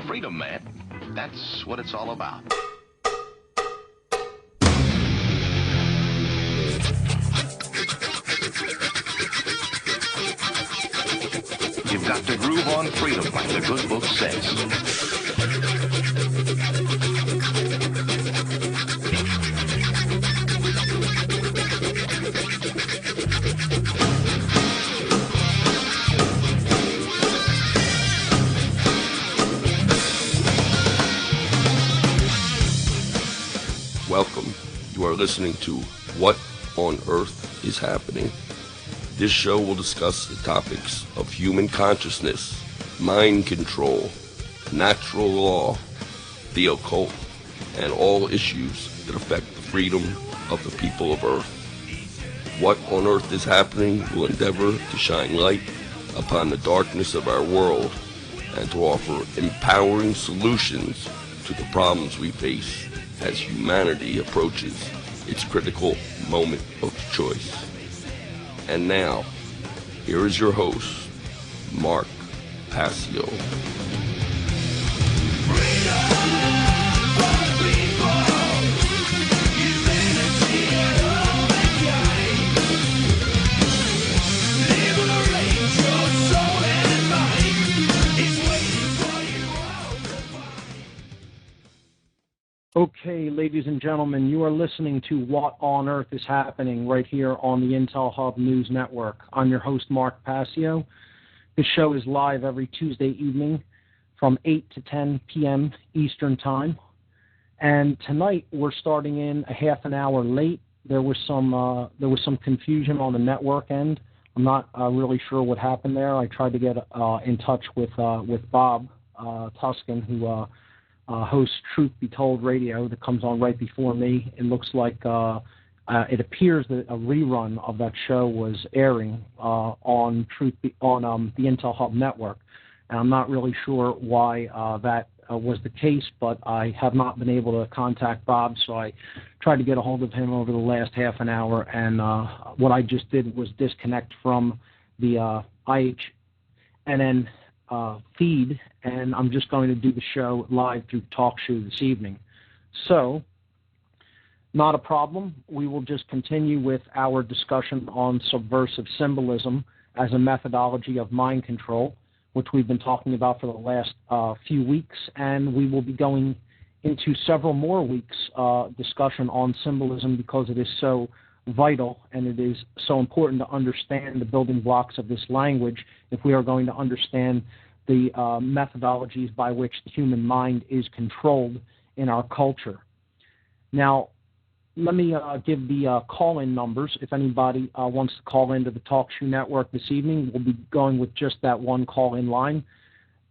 freedom, man. That's what it's all about. You've got to groove on freedom, like the good book says. Welcome. You are listening to What on Earth is Happening. This show will discuss the topics of human consciousness, mind control, natural law, the occult, and all issues that affect the freedom of the people of Earth. What on Earth is Happening will endeavor to shine light upon the darkness of our world and to offer empowering solutions to the problems we face as humanity approaches its critical moment of choice. And now, here is your host, Mark Passio. Okay, ladies and gentlemen, you are listening to What on Earth is Happening right here on the Intel Hub News Network. I'm your host, Mark Passio. This show is live every Tuesday evening from 8 to 10 p.m. Eastern Time. And tonight we're starting in a half an hour late. There was some confusion on the network end. I'm not really sure what happened there. I tried to get in touch with Bob Tuscan, who hosts Truth Be Told Radio that comes on right before me. It looks like it appears that a rerun of that show was airing on the Intel Hub network, and I'm not really sure why that was the case, but I have not been able to contact Bob, so I tried to get a hold of him over the last half an hour, and what I just did was disconnect from the IHNN feed, and I'm just going to do the show live through TalkShoe this evening. So, not a problem. We will just continue with our discussion on subversive symbolism as a methodology of mind control, which we've been talking about for the last few weeks, and we will be going into several more weeks discussion on symbolism because it is so vital and it is so important to understand the building blocks of this language if we are going to understand the methodologies by which the human mind is controlled in our culture. Now, let me give the call-in numbers. If anybody wants to call into the TalkShoe Network this evening, we'll be going with just that one call-in line.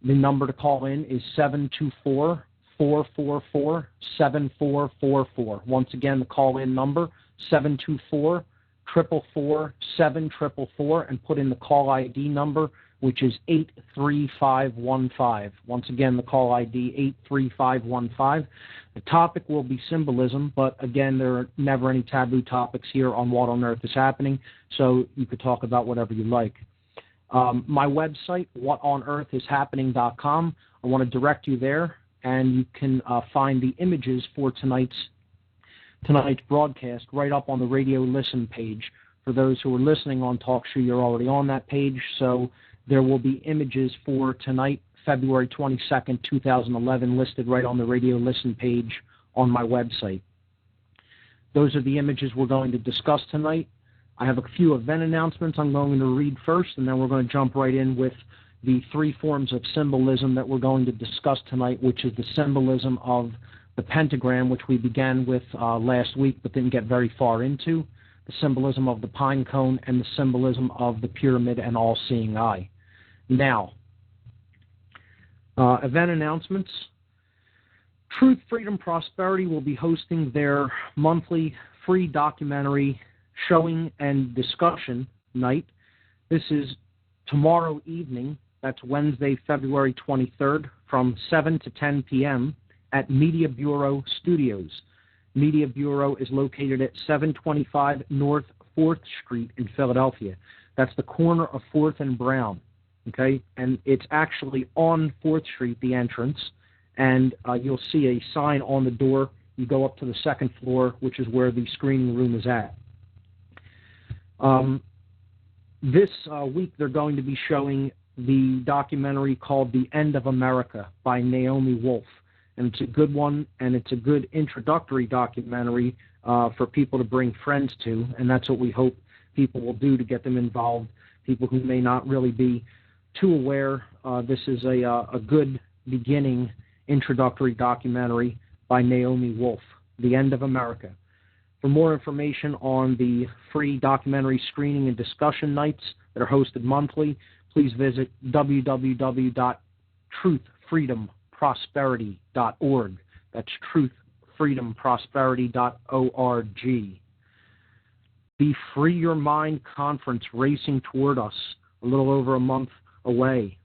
The number to call in is 724-444-7444. Once again, the call-in number, 724-444-7444, and put in the call ID number, which is 83515. Once again, the call ID, 83515. The topic will be symbolism, but again, there are never any taboo topics here on What on Earth is Happening, so you could talk about whatever you like. My website, whatonearthishappening.com, I want to direct you there, and you can find the images for tonight's broadcast right up on the radio listen page. For those who are listening on TalkShoe, you're already on that page, so there will be images for tonight, February 22nd, 2011, listed right on the radio listen page on my website. Those are the images we're going to discuss tonight. I have a few event announcements I'm going to read first, and then we're going to jump right in with the three forms of symbolism that we're going to discuss tonight, which is the symbolism of the pentagram, which we began with last week but didn't get very far into, the symbolism of the pine cone, and the symbolism of the pyramid and all-seeing eye. Now, event announcements. Truth, Freedom, Prosperity will be hosting their monthly free documentary showing and discussion night. This is tomorrow evening. That's Wednesday, February 23rd, from 7 to 10 p.m. at Media Bureau Studios. Media Bureau is located at 725 North 4th Street in Philadelphia. That's the corner of 4th and Brown. Okay, and it's actually on 4th Street, the entrance, and you'll see a sign on the door. You go up to the second floor, which is where the screening room is at. This week they're going to be showing the documentary called The End of America by Naomi Wolf. And it's a good one, and it's a good introductory documentary for people to bring friends to, and that's what we hope people will do to get them involved, people who may not really be too aware. This is a good beginning introductory documentary by Naomi Wolf, The End of America. For more information on the free documentary screening and discussion nights that are hosted monthly, please visit www.truthfreedomprosperity.org. That's truthfreedomprosperity.org. The Free Your Mind Conference racing toward us, a little over a month away.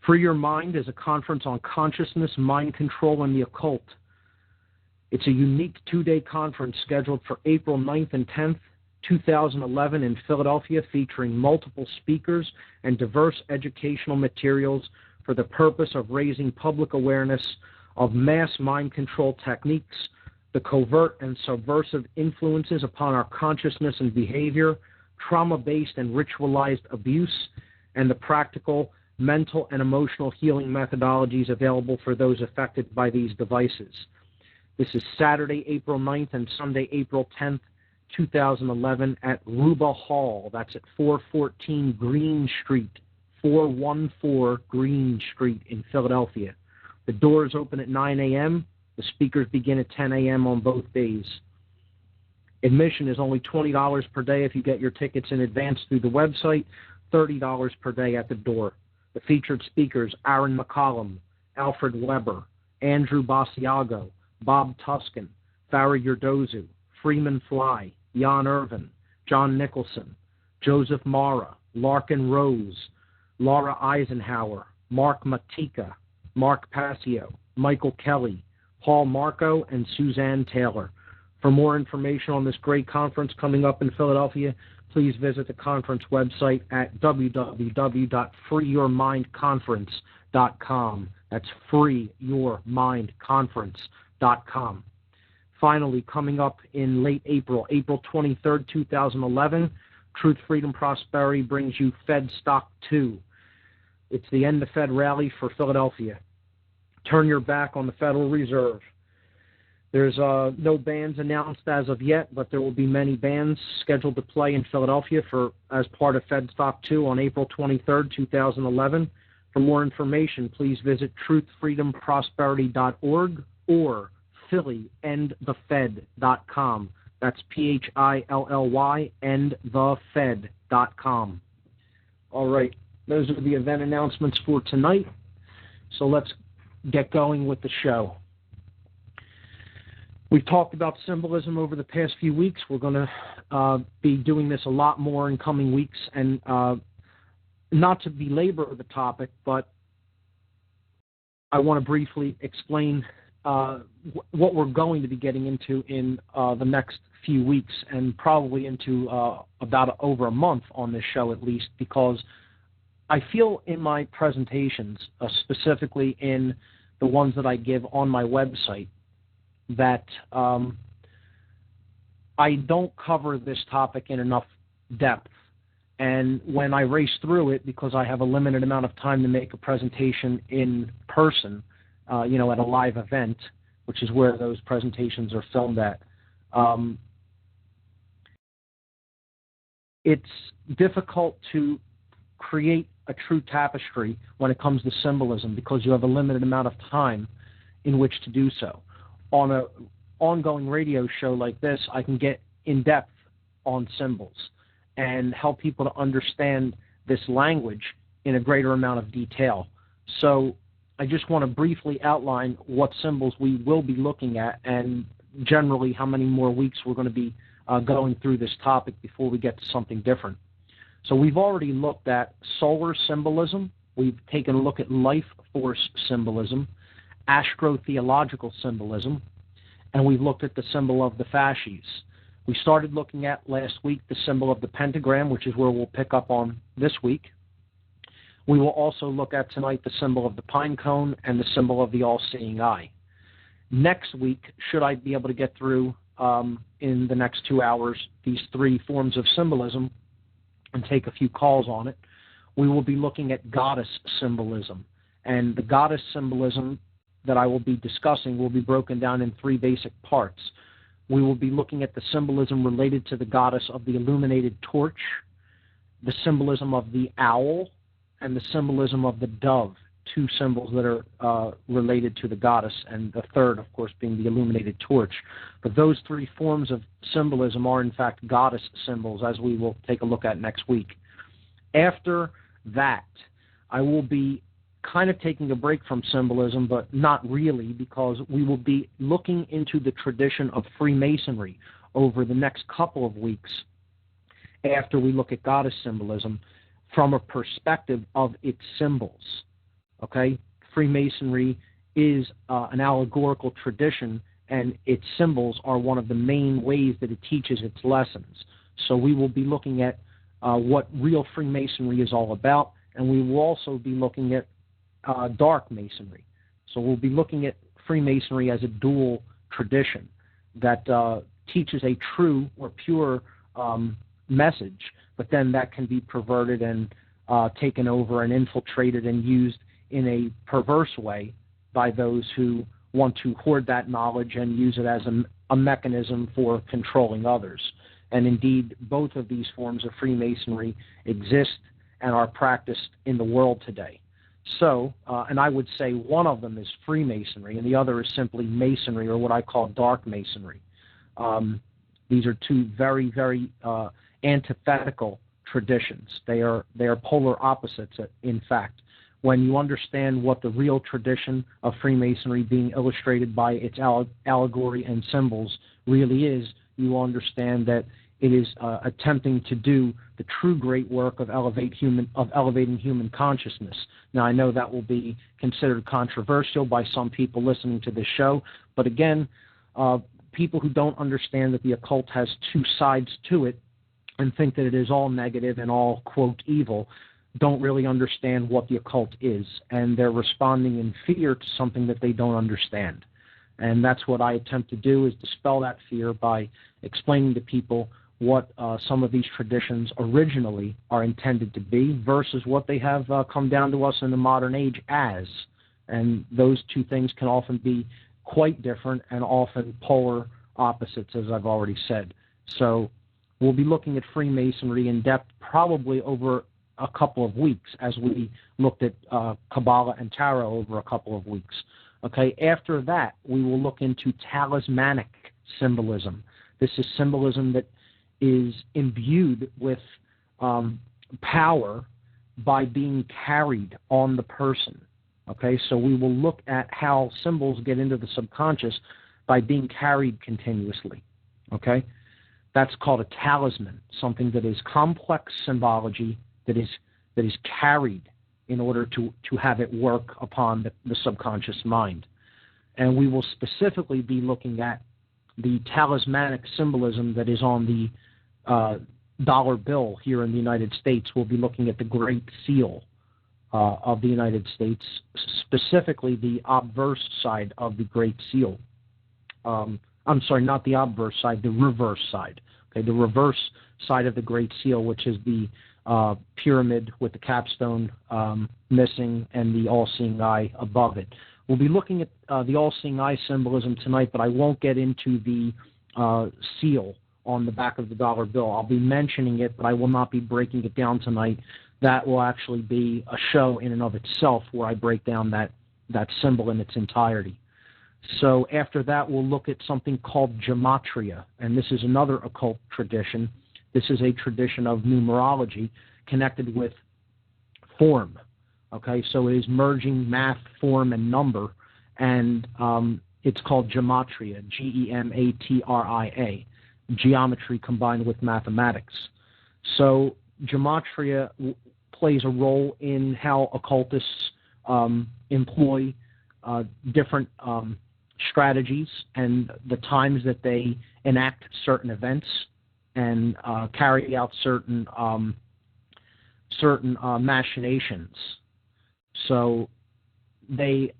Free Your Mind is a conference on consciousness, mind control, and the occult. It's a unique two-day conference scheduled for April 9th and 10th, 2011 in Philadelphia, featuring multiple speakers and diverse educational materials for the purpose of raising public awareness of mass mind control techniques, the covert and subversive influences upon our consciousness and behavior, trauma-based and ritualized abuse, and the practical mental and emotional healing methodologies available for those affected by these devices. This is Saturday, April 9th and Sunday, April 10th, 2011 at Ruba Hall. That's at 414 Green Street, 414 Green Street in Philadelphia. The doors open at 9 a.m. The speakers begin at 10 a.m. on both days. Admission is only $20 per day if you get your tickets in advance through the website, $30 per day at the door. The featured speakers, Aaron McCollum, Alfred Weber, Andrew Basiago, Bob Tuskin, Farah Yerdozu, Freeman Fly, Jan Irvin, John Nicholson, Joseph Mara, Larkin Rose, Laura Eisenhower, Mark Matika, Mark Passio, Michael Kelly, Paul Marco, and Suzanne Taylor. For more information on this great conference coming up in Philadelphia, please visit the conference website at www.freeyourmindconference.com. That's freeyourmindconference.com. Finally, coming up in late April, April 23rd, 2011, Truth, Freedom, Prosperity brings you Fed Stock 2. It's the End the Fed rally for Philadelphia. Turn your back on the Federal Reserve. There's no bands announced as of yet, but there will be many bands scheduled to play in Philadelphia as part of Fed Stock 2 on April 23rd, 2011. For more information, please visit truthfreedomprosperity.org or PhillyEndTheFed.com. That's PHILLY endthefed.com. All right, those are the event announcements for tonight. So let's get going with the show. We've talked about symbolism over the past few weeks. We're going to be doing this a lot more in coming weeks, and not to belabor the topic, but I want to briefly explain what we're going to be getting into in the next few weeks, and probably into about over a month on this show at least, because I feel in my presentations, specifically in the ones that I give on my website, that I don't cover this topic in enough depth. And when I race through it, because I have a limited amount of time to make a presentation in person, at a live event, which is where those presentations are filmed at, it's difficult to create a true tapestry when it comes to symbolism, because you have a limited amount of time in which to do so. On an ongoing radio show like this, I can get in depth on symbols and help people to understand this language in a greater amount of detail. So I just want to briefly outline what symbols we will be looking at, and generally how many more weeks we're going to be going through this topic before we get to something different. So we've already looked at solar symbolism. We've taken a look at life force symbolism, astrotheological symbolism, and we've looked at the symbol of the fasces. We started looking at last week the symbol of the pentagram, which is where we'll pick up on this week. We will also look at tonight the symbol of the pine cone and the symbol of the all-seeing eye. Next week, should I be able to get through in the next 2 hours these three forms of symbolism and take a few calls on it, we will be looking at goddess symbolism. And the goddess symbolism that I will be discussing will be broken down in three basic parts. We will be looking at the symbolism related to the goddess of the illuminated torch, the symbolism of the owl, and the symbolism of the dove, two symbols that are related to the goddess, and the third, of course, being the illuminated torch. But those three forms of symbolism are, in fact, goddess symbols, as we will take a look at next week. After that, I will be kind of taking a break from symbolism, but not really, because we will be looking into the tradition of Freemasonry over the next couple of weeks after we look at goddess symbolism from a perspective of its symbols. Okay? Freemasonry is an allegorical tradition, and its symbols are one of the main ways that it teaches its lessons. So we will be looking at what real Freemasonry is all about, and we will also be looking at dark Masonry. So we'll be looking at Freemasonry as a dual tradition that teaches a true or pure message, but then that can be perverted and taken over and infiltrated and used in a perverse way by those who want to hoard that knowledge and use it as a mechanism for controlling others. And indeed, both of these forms of Freemasonry exist and are practiced in the world today. So, and I would say one of them is Freemasonry, and the other is simply Masonry, or what I call dark Masonry. These are two very, very antithetical traditions. They are polar opposites, in fact. When you understand what the real tradition of Freemasonry, being illustrated by its allegory and symbols, really is, you will understand that it is attempting to do the true great work of elevating human consciousness. Now, I know that will be considered controversial by some people listening to this show, but again, people who don't understand that the occult has two sides to it and think that it is all negative and all, quote, evil, don't really understand what the occult is, and they're responding in fear to something that they don't understand. And that's what I attempt to do, is dispel that fear by explaining to people what some of these traditions originally are intended to be versus what they have come down to us in the modern age as. And those two things can often be quite different and often polar opposites, as I've already said. So we'll be looking at Freemasonry in depth probably over a couple of weeks, as we looked at Kabbalah and Tarot over a couple of weeks. Okay, after that, we will look into talismanic symbolism. This is symbolism that is imbued with power by being carried on the person. Okay, so we will look at how symbols get into the subconscious by being carried continuously. Okay, that's called a talisman, something that is complex symbology that is carried in order to have it work upon the subconscious mind. And we will specifically be looking at the talismanic symbolism that is on the dollar bill here in the United States. We'll be looking at the Great Seal of the United States, specifically the obverse side of the Great Seal. I'm sorry, not the obverse side, the reverse side. Okay, the reverse side of the Great Seal, which is the pyramid with the capstone missing and the all-seeing eye above it. We'll be looking at the all-seeing eye symbolism tonight, but I won't get into the seal on the back of the dollar bill. I'll be mentioning it, but I will not be breaking it down tonight. That will actually be a show in and of itself where I break down that symbol in its entirety. So after that, we'll look at something called gematria, and this is another occult tradition. This is a tradition of numerology connected with form. Okay, so it is merging math, form, and number, and it's called gematria, Gematria, geometry combined with mathematics. So gematria plays a role in how occultists employ different strategies and the times that they enact certain events and carry out certain certain machinations. So they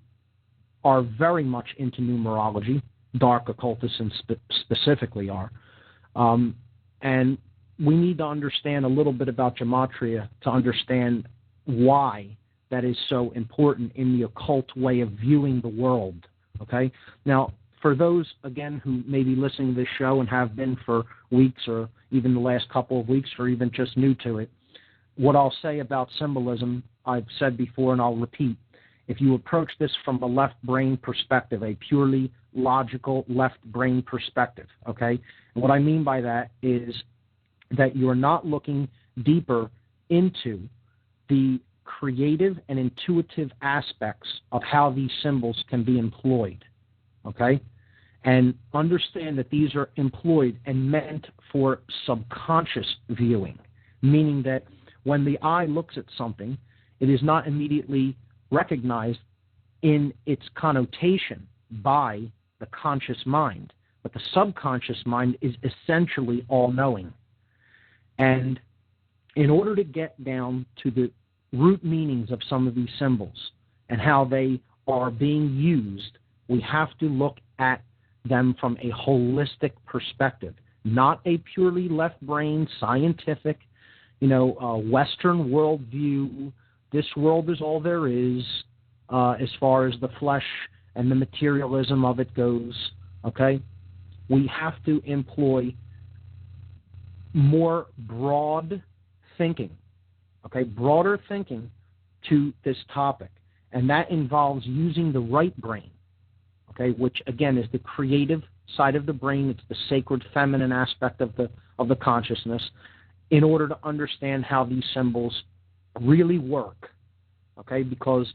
are very much into numerology. Dark occultists specifically are. And we need to understand a little bit about gematria to understand why that is so important in the occult way of viewing the world. Okay? Now, for those, again, who may be listening to this show and have been for weeks or even the last couple of weeks or even just new to it, what I'll say about symbolism, I've said before and I'll repeat, if you approach this from a left brain perspective, a purely logical left brain perspective, okay? And what I mean by that is that you're not looking deeper into the creative and intuitive aspects of how these symbols can be employed, okay? And understand that these are employed and meant for subconscious viewing, meaning that when the eye looks at something, it is not immediately recognized in its connotation by the conscious mind, but the subconscious mind is essentially all-knowing. And in order to get down to the root meanings of some of these symbols and how they are being used, we have to look at them from a holistic perspective, not a purely left-brain, scientific, Western worldview. This world is all there is as far as the flesh and the materialism of it goes, okay? We have to employ more broad thinking, okay, broader thinking to this topic. And that involves using the right brain, okay, which, again, is the creative side of the brain. It's the sacred feminine aspect of the consciousness, in order to understand how these symbols really work, okay? Because,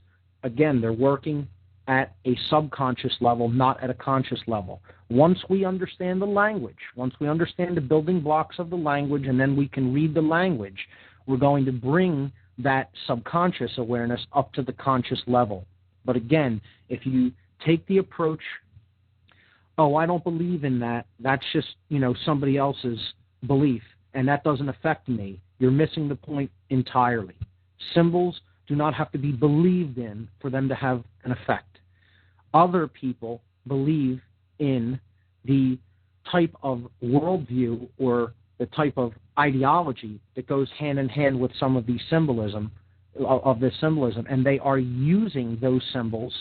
again, they're working at a subconscious level, not at a conscious level. Once we understand the language, once we understand the building blocks of the language, and then we can read the language, we're going to bring that subconscious awareness up to the conscious level. But again, if you take the approach, oh, I don't believe in that, that's just, somebody else's belief, and that doesn't affect me, you're missing the point entirely. Symbols do not have to be believed in for them to have an effect. Other people believe in the type of worldview or the type of ideology that goes hand in hand with some of these symbolism, and they are using those symbols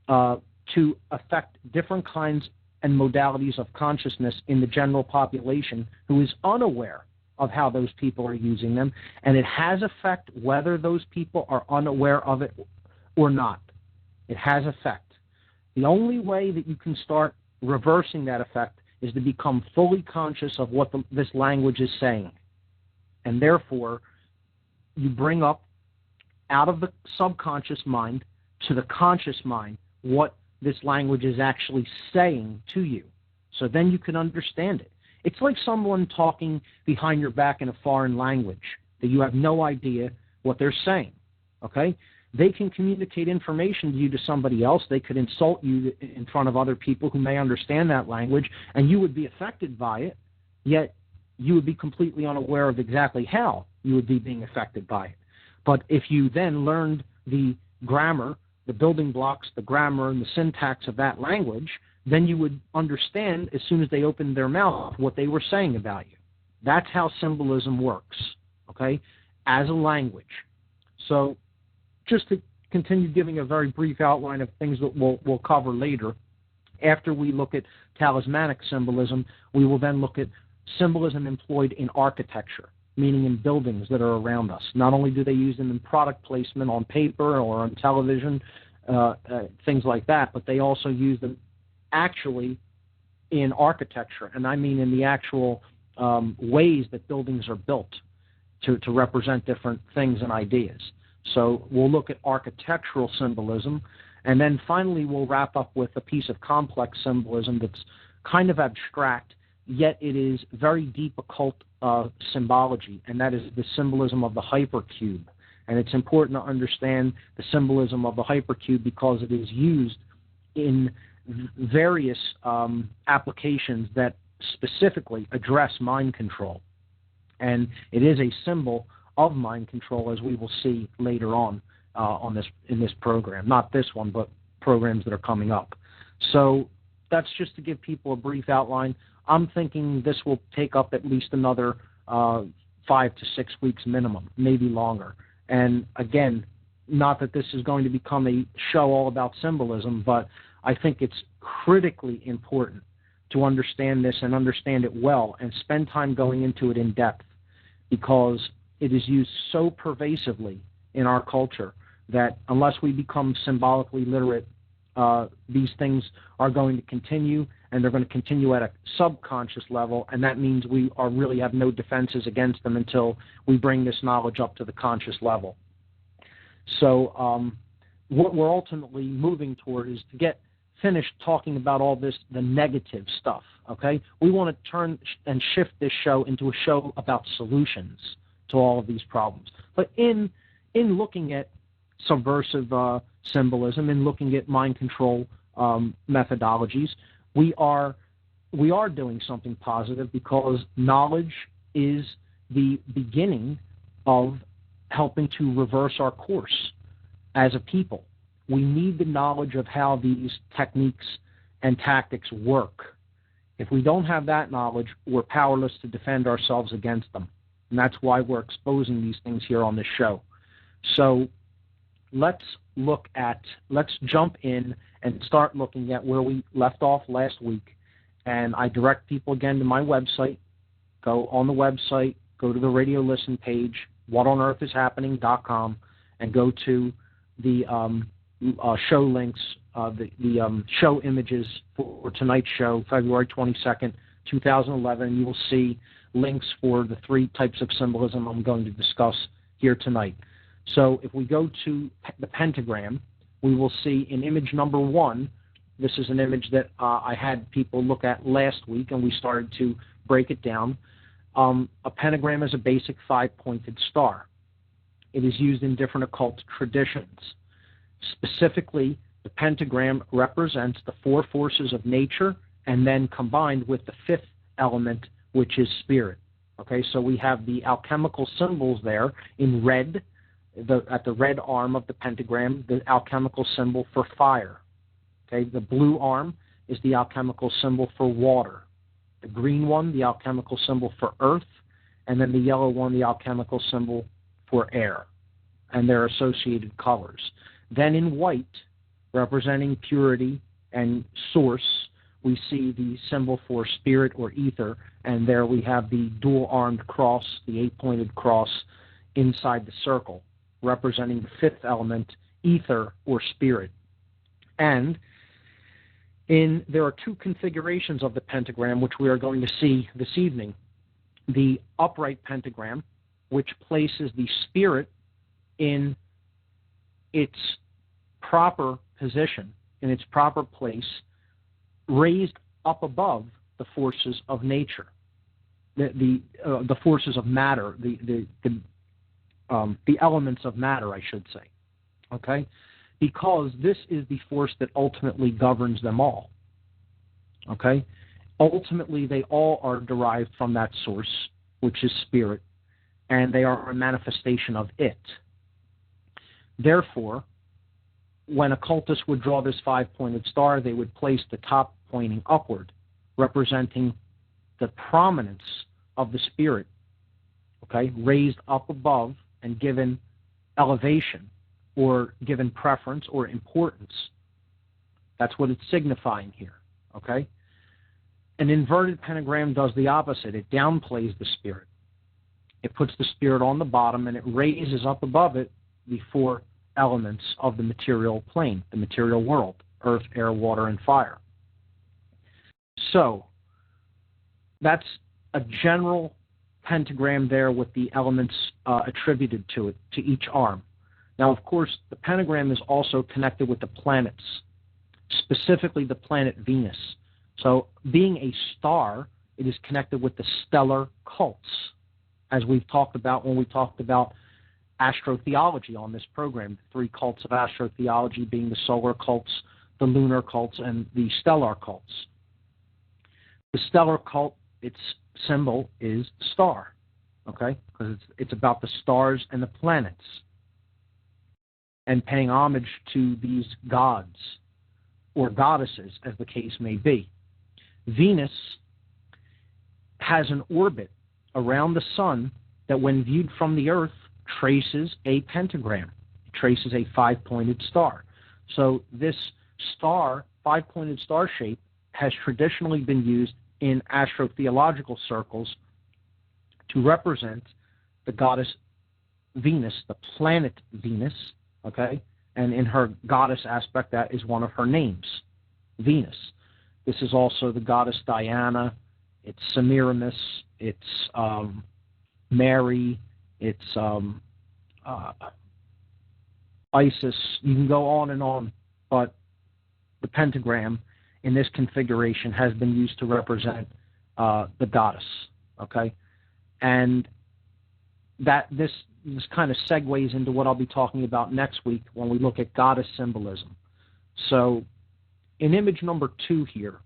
to affect different kinds and modalities of consciousness in the general population who is unaware of how those people are using them, and it has effect whether those people are unaware of it or not. It has effect. The only way that you can start reversing that effect is to become fully conscious of what this language is saying. And therefore, you bring up out of the subconscious mind to the conscious mind what this language is actually saying to you. So then you can understand it. It's like someone talking behind your back in a foreign language that you have no idea what they're saying, okay? They can communicate information to you to somebody else. They could insult you in front of other people who may understand that language, and you would be affected by it, yet you would be completely unaware of exactly how you would be being affected by it. But if you then learned the grammar, the building blocks, the grammar, and the syntax of that language, then you would understand as soon as they opened their mouth what they were saying about you. That's how symbolism works, okay, as a language. So just to continue giving a very brief outline of things that we'll cover later, after we look at talismanic symbolism, we will then look at symbolism employed in architecture, meaning in buildings that are around us. Not only do they use them in product placement on paper or on television, things like that, but they also use them actually in architecture, and I mean in the actual ways that buildings are built to represent different things and ideas. So we'll look at architectural symbolism, and then finally we'll wrap up with a piece of complex symbolism that's kind of abstract, yet it is very deep occult symbology, and that is the symbolism of the hypercube. And it's important to understand the symbolism of the hypercube because it is used in various applications that specifically address mind control. And it is a symbol of mind control, as we will see later on in this program. Not this one, but programs that are coming up. So that's just to give people a brief outline. I'm thinking this will take up at least another 5 to 6 weeks minimum, maybe longer. And again, not that this is going to become a show all about symbolism, but I think it's critically important to understand this and understand it well and spend time going into it in depth, because it is used so pervasively in our culture that unless we become symbolically literate, these things are going to continue, and they're going to continue at a subconscious level, and that means we really have no defenses against them until we bring this knowledge up to the conscious level. So what we're ultimately moving toward is to get finished talking about all this, the negative stuff, okay? We want to turn and shift this show into a show about solutions to all of these problems. But in looking at subversive symbolism, in looking at mind control methodologies, we are doing something positive, because knowledge is the beginning of helping to reverse our course as a people. We need the knowledge of how these techniques and tactics work. If we don't have that knowledge, we're powerless to defend ourselves against them. And that's why we're exposing these things here on this show. So let's jump in and start looking at where we left off last week. And I direct people again to my website. Go on the website, go to the radio listen page, whatonearthishappening.com, and go to the show links, the show images for tonight's show, February 22nd, 2011. You will see links for the 3 types of symbolism I'm going to discuss here tonight. So if we go to the pentagram, we will see in image number 1, this is an image that I had people look at last week, and we started to break it down. A pentagram is a basic 5-pointed star. It is used in different occult traditions. Specifically, the pentagram represents the 4 forces of nature, and then combined with the 5th element, which is spirit. Okay, so we have the alchemical symbols there in red, at the red arm of the pentagram, the alchemical symbol for fire. Okay, the blue arm is the alchemical symbol for water. The green one, the alchemical symbol for earth, and then the yellow one, the alchemical symbol for air, and their associated colors. Then in white, representing purity and source, we see the symbol for spirit or ether, and there we have the dual-armed cross, the 8-pointed cross inside the circle, representing the 5th element, ether or spirit. And there are 2 configurations of the pentagram which we are going to see this evening. The upright pentagram, which places the spirit in its proper position, in its proper place, raised up above the forces of nature, the forces of matter, the elements of matter, I should say. Okay? Because this is the force that ultimately governs them all. Okay? Ultimately, they all are derived from that source, which is spirit, and they are a manifestation of it. Therefore, when occultists would draw this 5-pointed star, they would place the top pointing upward, representing the prominence of the spirit, okay, raised up above and given elevation or given preference or importance. That's what it's signifying here, okay? An inverted pentagram does the opposite. It downplays the spirit. It puts the spirit on the bottom, and it raises up above it the 4 elements of the material plane, the material world: earth, air, water, and fire. So that's a general pentagram there with the elements attributed to it, to each arm. Now, of course, the pentagram is also connected with the planets, specifically the planet Venus. So being a star, it is connected with the stellar cults, as we've talked about when we talked about astrotheology on this program, the 3 cults of astrotheology being the solar cults, the lunar cults, and the stellar cults. The stellar cult, its symbol is star. okay? Because it's about the stars and the planets and paying homage to these gods or goddesses, as the case may be. Venus has an orbit around the sun that, when viewed from the Earth, traces a pentagram. It traces a five-pointed star. So this star, five-pointed star shape, has traditionally been used in astrotheological circles to represent the goddess Venus, the planet Venus, okay? And in her goddess aspect, that is one of her names, Venus. This is also the goddess Diana. It's Semiramis. It's Mary. It's Isis. You can go on and on, but the pentagram in this configuration has been used to represent the goddess, okay? And that this kind of segues into what I'll be talking about next week when we look at goddess symbolism. So in image number 2 here,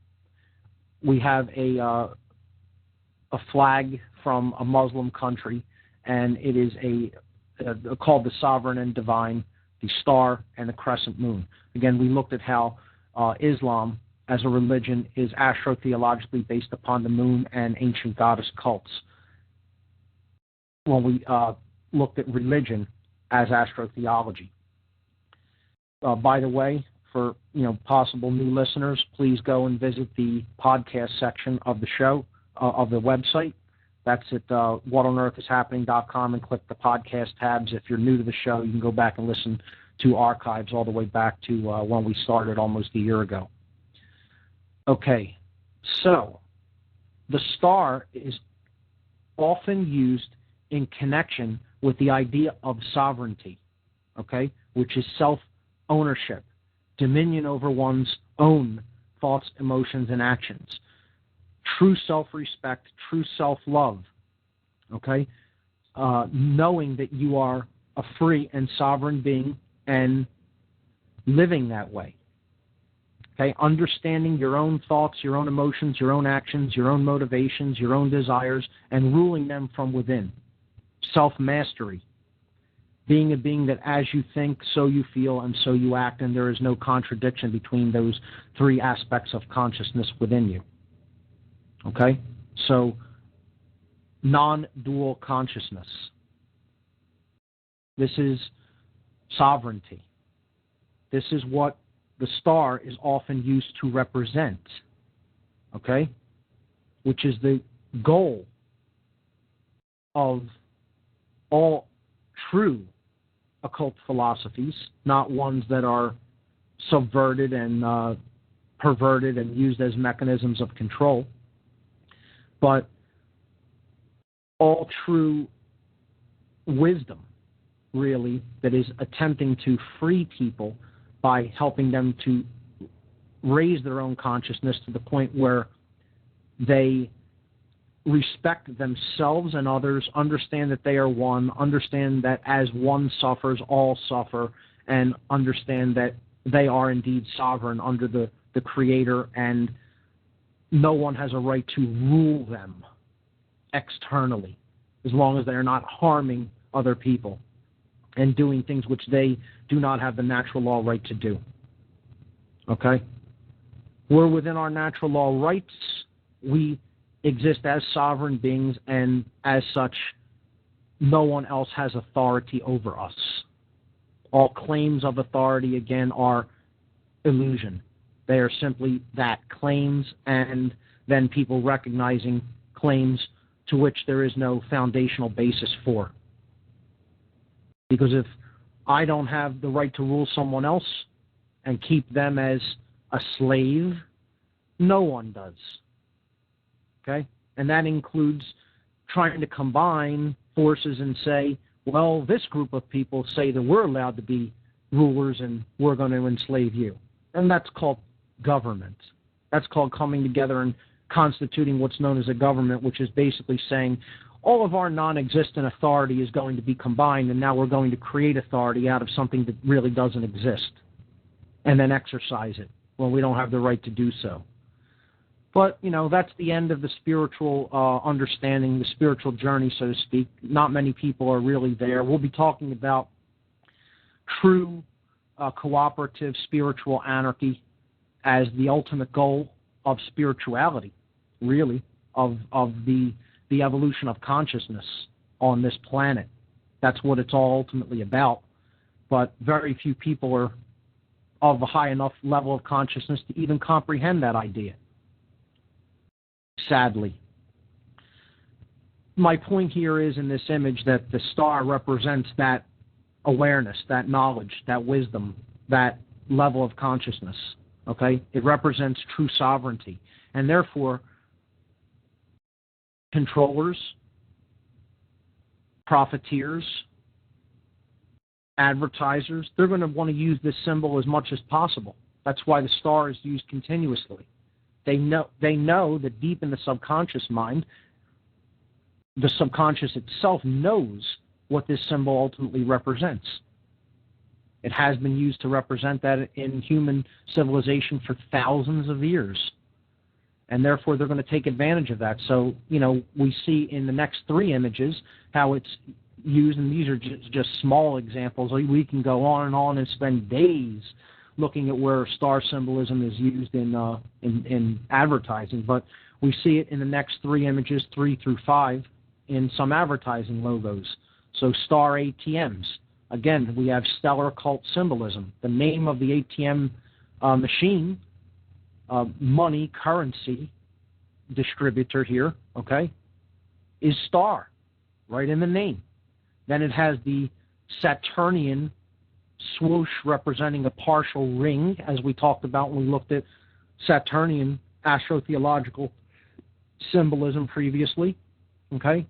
we have a flag from a Muslim country, and it is called the Sovereign and Divine, the star and the crescent moon. Again, we looked at how Islam as a religion is astrotheologically based upon the moon and ancient goddess cults. When we looked at religion as astrotheology. By the way, for possible new listeners, please go and visit the podcast section of the show, of the website. That's at whatonearthishappening.com, and click the podcast tabs. If you're new to the show, you can go back and listen to archives all the way back to when we started almost a year ago. Okay, so the star is often used in connection with the idea of sovereignty, okay, which is self-ownership, dominion over one's own thoughts, emotions, and actions, true self-respect, true self-love, okay, knowing that you are a free and sovereign being and living that way, okay, understanding your own thoughts, your own emotions, your own actions, your own motivations, your own desires, and ruling them from within. Self-mastery, being a being that as you think, so you feel, and so you act, and there is no contradiction between those three aspects of consciousness within you. Okay? So, non-dual consciousness. This is sovereignty. This is what the star is often used to represent. Okay? Which is the goal of all true occult philosophies, not ones that are subverted and perverted and used as mechanisms of control, but all true wisdom, really, that is attempting to free people by helping them to raise their own consciousness to the point where they respect themselves and others, understand that they are one, understand that as one suffers, all suffer, and understand that they are indeed sovereign under the Creator, and no one has a right to rule them externally, as long as they are not harming other people and doing things which they do not have the natural law right to do. Okay? We're within our natural law rights. We exist as sovereign beings, and as such, no one else has authority over us. All claims of authority, again, are illusion. They are simply that, claims, and then people recognizing claims to which there is no foundational basis for. Because if I don't have the right to rule someone else and keep them as a slave, no one does. Okay? And that includes trying to combine forces and say, well, this group of people say that we're allowed to be rulers and we're going to enslave you. And that's called government. That's called coming together and constituting what's known as a government, which is basically saying all of our non-existent authority is going to be combined, and now we're going to create authority out of something that really doesn't exist and then exercise it when we don't have the right to do so. But, that's the end of the spiritual understanding, the spiritual journey, so to speak. Not many people are really there. We'll be talking about true cooperative spiritual anarchy as the ultimate goal of spirituality, really, of the evolution of consciousness on this planet. That's what it's all ultimately about. But very few people are of a high enough level of consciousness to even comprehend that idea, sadly. My point here is in this image that the star represents that awareness, that knowledge, that wisdom, that level of consciousness. Okay? It represents true sovereignty. And therefore, controllers, profiteers, advertisers, they're going to want to use this symbol as much as possible. That's why the star is used continuously. They know that deep in the subconscious mind, the subconscious itself knows what this symbol ultimately represents. It has been used to represent that in human civilization for thousands of years. And therefore, they're going to take advantage of that. So, we see in the next three images how it's used, and these are just small examples. We can go on and spend days looking at where star symbolism is used in advertising. But we see it in the next three images, 3 through 5, in some advertising logos. So star ATMs. Again, we have stellar occult symbolism. The name of the ATM machine, money, currency distributor here, okay, is star, right in the name. Then it has the Saturnian swoosh representing a partial ring, as we talked about when we looked at Saturnian astrotheological symbolism previously, okay?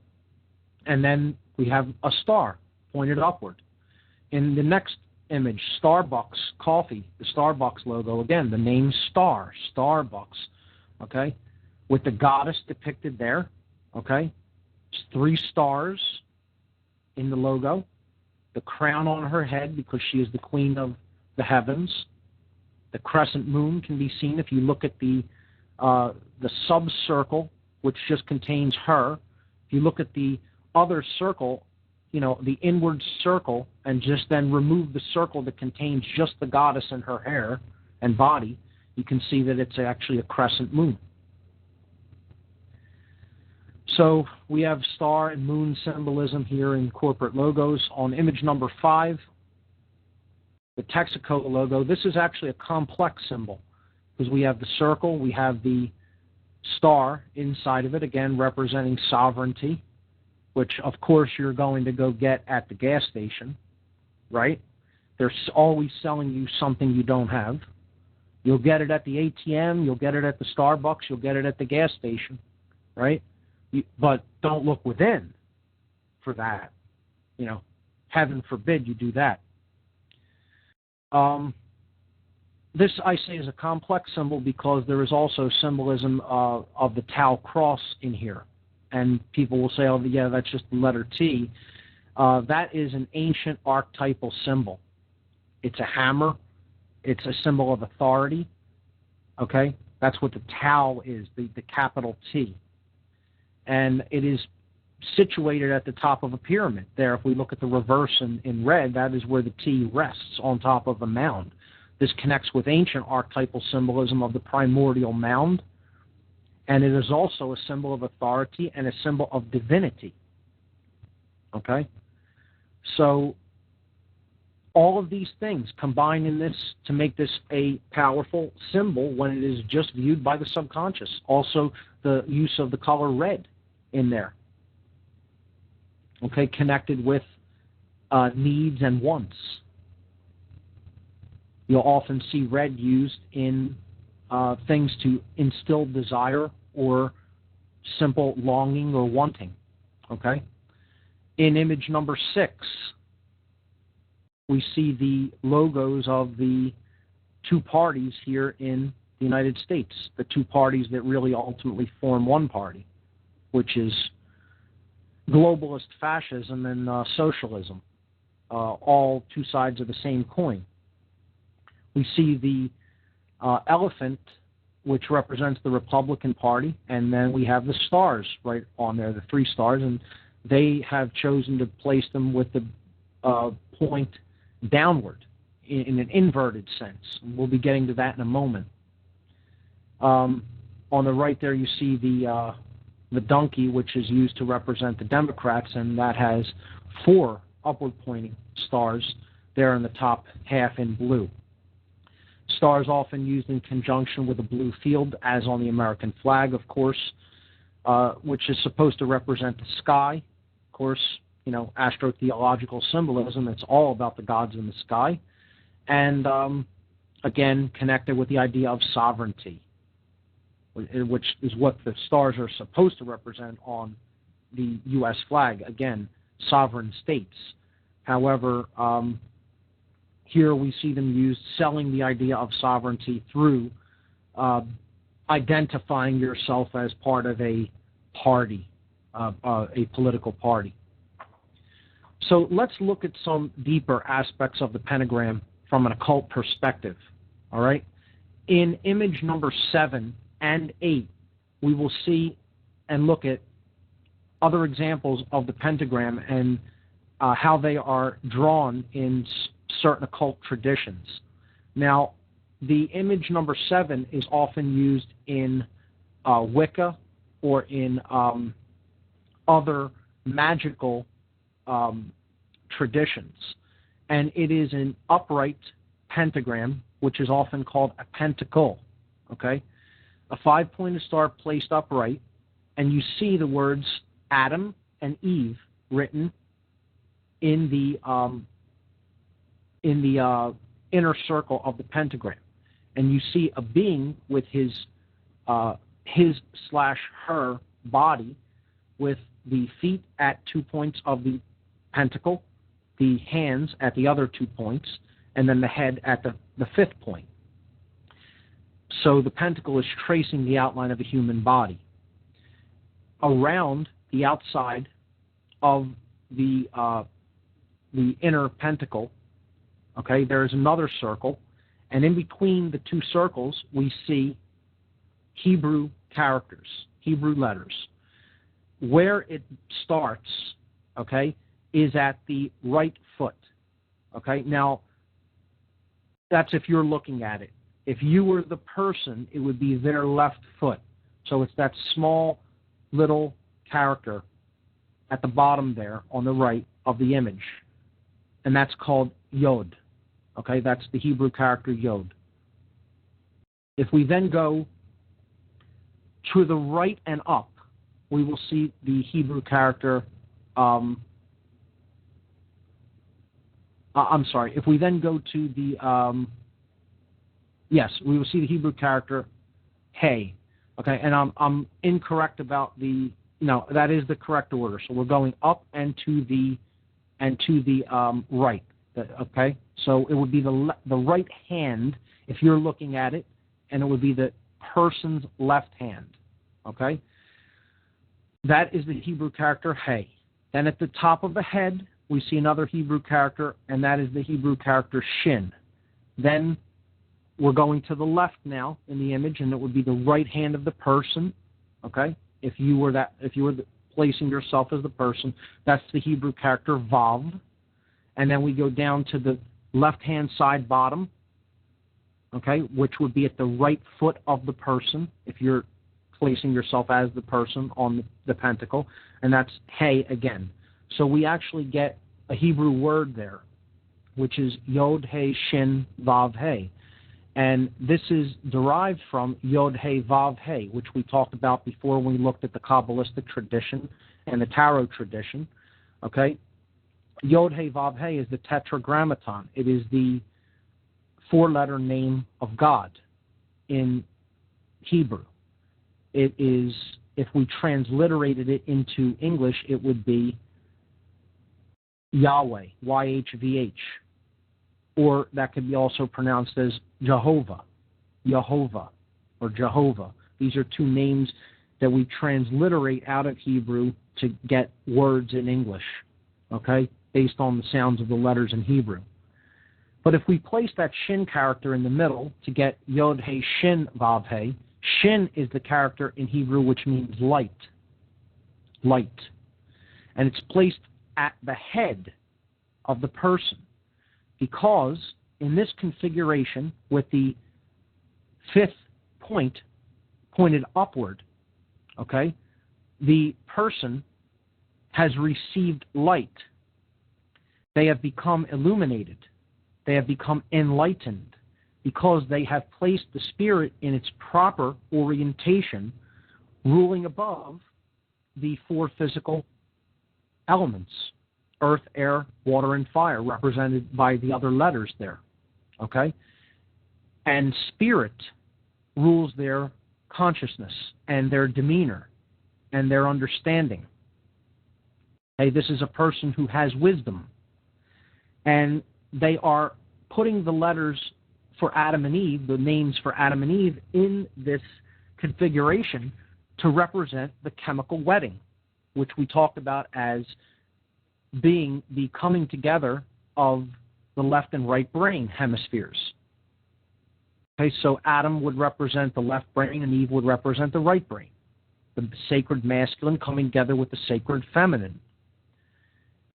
And then we have a star pointed upward. In the next image, Starbucks coffee, the Starbucks logo, again, the name Star, Starbucks, okay, with the goddess depicted there, okay? It's 3 stars in the logo, the crown on her head because she is the queen of the heavens. The crescent moon can be seen if you look at the sub-circle, which just contains her. If you look at the other circle, the inward circle, and just then remove the circle that contains just the goddess and her hair and body, you can see that it's actually a crescent moon. So we have star and moon symbolism here in corporate logos. On image number 5, the Texaco logo, this is actually a complex symbol because we have the circle, we have the star inside of it, again representing sovereignty, which of course you're going to go get at the gas station, right? They're always selling you something you don't have. You'll get it at the ATM, you'll get it at the Starbucks, you'll get it at the gas station, right? But don't look within for that. Heaven forbid you do that. This, I say, is a complex symbol because there is also symbolism of the Tau cross in here. And people will say, oh, yeah, that's just the letter T. That is an ancient archetypal symbol. It's a hammer. It's a symbol of authority. Okay? That's what the Tau is, the capital T. And it is situated at the top of a pyramid. There, if we look at the reverse in red, that is where the T rests on top of a mound. This connects with ancient archetypal symbolism of the primordial mound, and it is also a symbol of authority and a symbol of divinity. Okay? So all of these things combine in this to make this a powerful symbol when it is just viewed by the subconscious. Also, the use of the color red in there, okay, connected with needs and wants. You'll often see red used in things to instill desire or simple longing or wanting, okay? In image number 6, we see the logos of the 2 parties here in the United States, the 2 parties that really ultimately form one party, which is globalist fascism and socialism, all 2 sides of the same coin. We see the elephant which represents the Republican Party, and then we have the stars right on there, the 3 stars, and they have chosen to place them with the point downward in an inverted sense. We'll be getting to that in a moment. On the right there, you see the donkey, which is used to represent the Democrats, and that has 4 upward-pointing stars there in the top half in blue. Stars often used in conjunction with a blue field, as on the American flag, of course, which is supposed to represent the sky. Of course, astrotheological symbolism, it's all about the gods in the sky. And, again, connected with the idea of sovereignty, which is what the stars are supposed to represent on the U.S. flag. Again, sovereign states. However, here we see them used selling the idea of sovereignty through identifying yourself as part of a party, a political party. So let's look at some deeper aspects of the pentagram from an occult perspective. All right? In image number 7 and 8, we will see and look at other examples of the pentagram and how they are drawn in certain occult traditions. Now, the image number 7 is often used in Wicca or in other magical traditions. And it is an upright pentagram, which is often called a pentacle. Okay? A 5-pointed star placed upright, and you see the words Adam and Eve written in the inner circle of the pentagram, and you see a being with his/her body, with the feet at 2 points of the pentacle, the hands at the other 2 points, and then the head at the 5th point. So the pentacle is tracing the outline of a human body. Around the outside of the inner pentacle, okay, there is another circle, and in between the 2 circles, we see Hebrew characters, Hebrew letters. Where it starts, okay, is at the right foot. Okay, now that's if you're looking at it. If you were the person, it would be their left foot. So it's that small little character at the bottom there on the right of the image. And that's called Yod. Okay, that's the Hebrew character Yod. If we then go to the right and up, we will see the Hebrew character if we then go to the we will see the Hebrew character Hey. Okay, and I'm incorrect about that is the correct order. So we're going up and to the right. Okay, so it would be the right hand if you're looking at it, and it would be the person's left hand. Okay, that is the Hebrew character Hey. Then at the top of the head, we see another Hebrew character, and that is the Hebrew character Shin. Then we're going to the left now in the image, and it would be the right hand of the person. Okay, if you were placing yourself as the person, that's the Hebrew character Vav. And then we go down to the left-hand side bottom, okay, which would be at the right foot of the person if you're placing yourself as the person on the pentacle, and that's Hey again. So we actually get a Hebrew word there, which is Yod Hey Shin Vav Hey. And this is derived from Yod Hey Vav Hey, which we talked about before when we looked at the Kabbalistic tradition and the Tarot tradition. Okay? Yod Hey Vav Hey is the Tetragrammaton. It is the 4-letter name of God in Hebrew. It is, if we transliterated it into English, it would be Yahweh, YHVH. Or that could be also pronounced as Jehovah, Yehovah, or Jehovah. These are 2 names that we transliterate out of Hebrew to get words in English, okay, based on the sounds of the letters in Hebrew. But if we place that Shin character in the middle to get Yod Hey Shin Vav Hey, Shin is the character in Hebrew which means light. Light. And it's placed at the head of the person because in this configuration with the fifth point pointed upward, okay, the person has received light. They have become illuminated. They have become enlightened because they have placed the spirit in its proper orientation, ruling above the four physical elements, earth, air, water, and fire, represented by the other letters there, okay? And spirit rules their consciousness and their demeanor and their understanding. Hey, this is a person who has wisdom. And they are putting the letters for Adam and Eve, the names for Adam and Eve, in this configuration to represent the chemical wedding, which we talked about as being the coming together of the left and right brain hemispheres. Okay, so Adam would represent the left brain and Eve would represent the right brain. The sacred masculine coming together with the sacred feminine.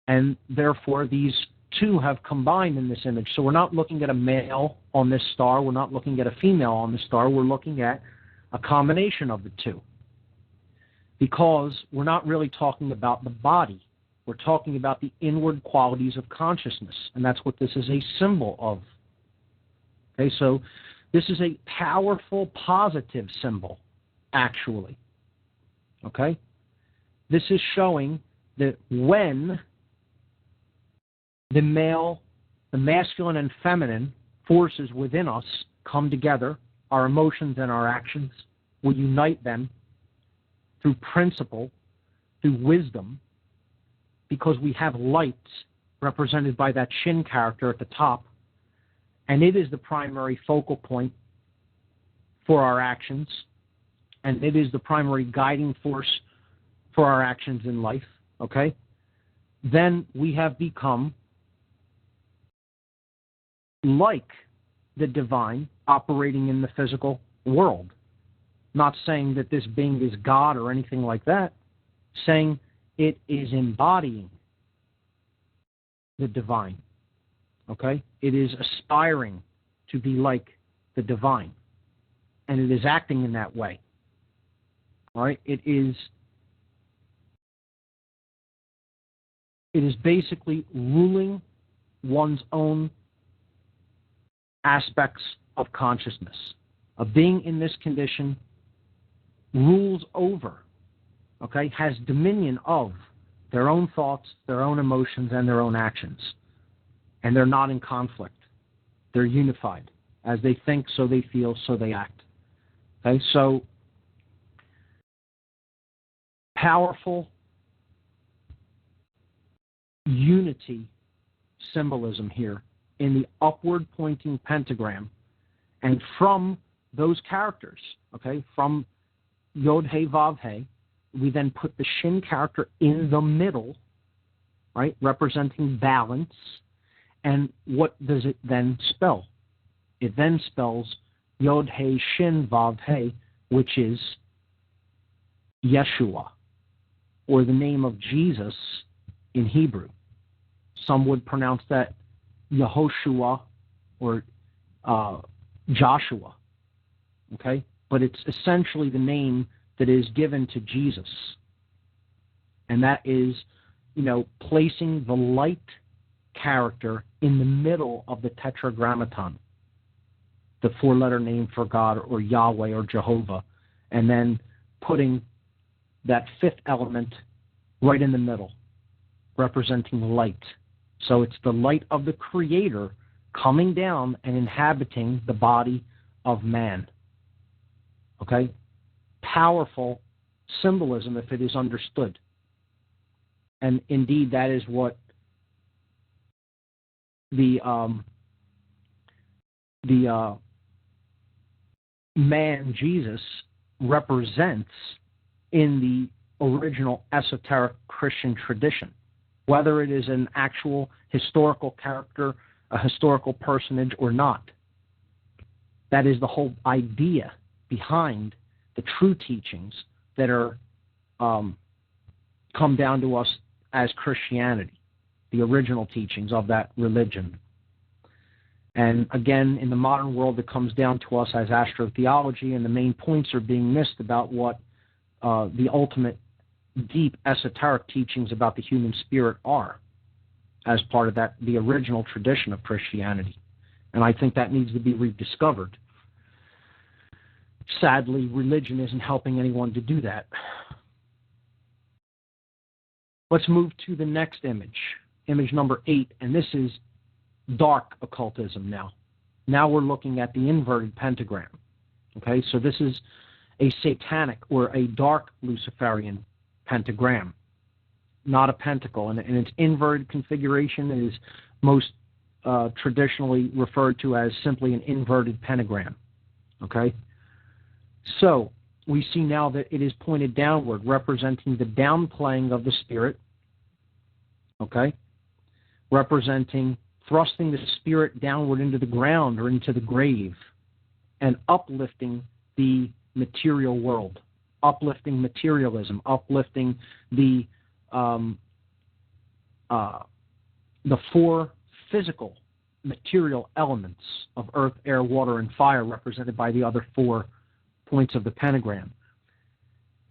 And therefore, these two have combined in this image. So we're not looking at a male on this star. We're not looking at a female on the star. We're looking at a combination of the two. Because we're not really talking about the body. We're talking about the inward qualities of consciousness. And that's what this is a symbol of. Okay, so this is a powerful, positive symbol, actually. Okay? This is showing that when the masculine and feminine forces within us come together, our emotions and our actions, we unite them through principle, through wisdom, because we have light represented by that Shin character at the top, and it is the primary focal point for our actions, and it is the primary guiding force for our actions in life, okay? Then we have become like the divine operating in the physical world. Not saying that this being is God or anything like that, saying it is embodying the divine. Okay? It is aspiring to be like the divine. And it is acting in that way. All right? It is basically ruling one's own aspects of consciousness. A being in this condition rules over, okay, has dominion of their own thoughts, their own emotions, and their own actions. And they're not in conflict. They're unified. As they think, so they feel, so they act. Okay, so powerful unity symbolism here in the upward pointing pentagram, and from those characters, okay, from Yod He Vav He, we then put the Shin character in the middle, right, representing balance. And what does it then spell? It then spells Yod He Shin Vav He, which is Yeshua, or the name of Jesus in Hebrew. Some would pronounce that Yehoshua or Joshua, okay? But it's essentially the name that is given to Jesus. And that is, placing the light character in the middle of the tetragrammaton, the four-letter name for God or Yahweh or Jehovah, and then putting that fifth element right in the middle, representing light. So it's the light of the Creator coming down and inhabiting the body of man. Okay? Powerful symbolism if it is understood. And indeed, that is what the man Jesus represents in the original esoteric Christian tradition. Whether it is an actual historical character, a historical personage, or not. That is the whole idea behind the true teachings that are come down to us as Christianity, the original teachings of that religion. And again, in the modern world, it comes down to us as astrotheology, and the main points are being missed about what the ultimate deep esoteric teachings about the human spirit are as part of that, the original tradition of Christianity. And I think that needs to be rediscovered. Sadly, religion isn't helping anyone to do that. Let's move to the next image, image number 8, and this is dark occultism now. Now we're looking at the inverted pentagram. Okay, so this is a satanic or a dark Luciferian pentagram, not a pentacle. And its inverted configuration is most traditionally referred to as simply an inverted pentagram. Okay, so we see now that it is pointed downward, representing the downplaying of the spirit, okay, representing thrusting the spirit downward into the ground or into the grave, and uplifting the material world, uplifting materialism, uplifting the 4 physical material elements of earth, air, water, and fire, represented by the other 4 points of the pentagram.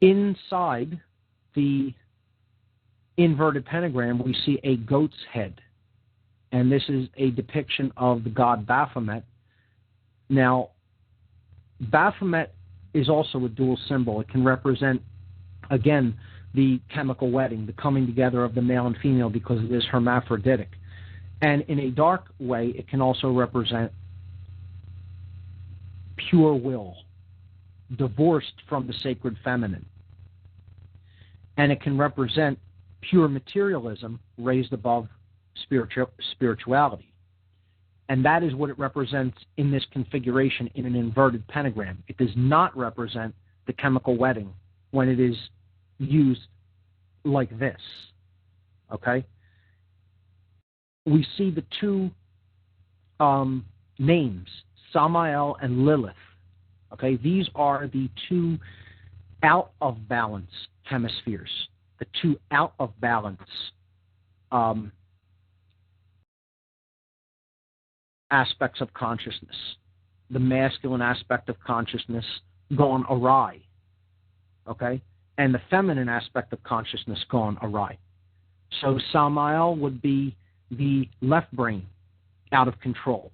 Inside the inverted pentagram, we see a goat's head, and this is a depiction of the god Baphomet. Now, Baphomet is also a dual symbol. It can represent, again, the chemical wedding, the coming together of the male and female, because it is hermaphroditic. And in a dark way, it can also represent pure will, divorced from the sacred feminine. And it can represent pure materialism raised above spirituality. And that is what it represents in this configuration in an inverted pentagram. It does not represent the chemical wedding when it is used like this. Okay? We see the 2 names, Samael and Lilith. Okay? These are the 2 out of balance hemispheres, the 2 out of balance aspects of consciousness, the masculine aspect of consciousness gone awry, okay, and the feminine aspect of consciousness gone awry. So Samael would be the left brain out of control.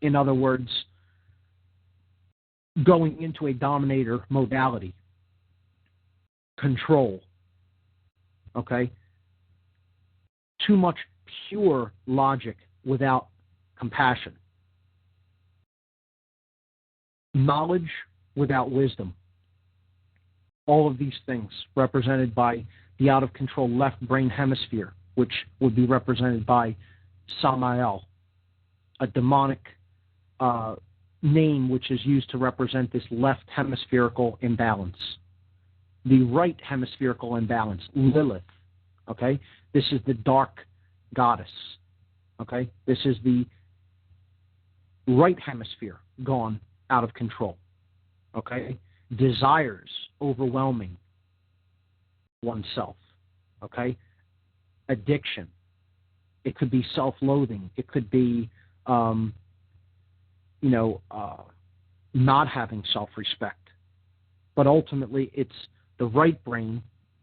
In other words, going into a dominator modality, control, okay, too much pure logic without compassion, knowledge without wisdom. All of these things represented by the out-of-control left brain hemisphere, which would be represented by Samael, a demonic name which is used to represent this left hemispherical imbalance. The right hemispherical imbalance, Lilith, okay? This is the dark goddess, okay? This is the right hemisphere gone out of control, okay? Desires overwhelming oneself, okay? Addiction. It could be self-loathing. It could be, not having self-respect. But ultimately, it's the right brain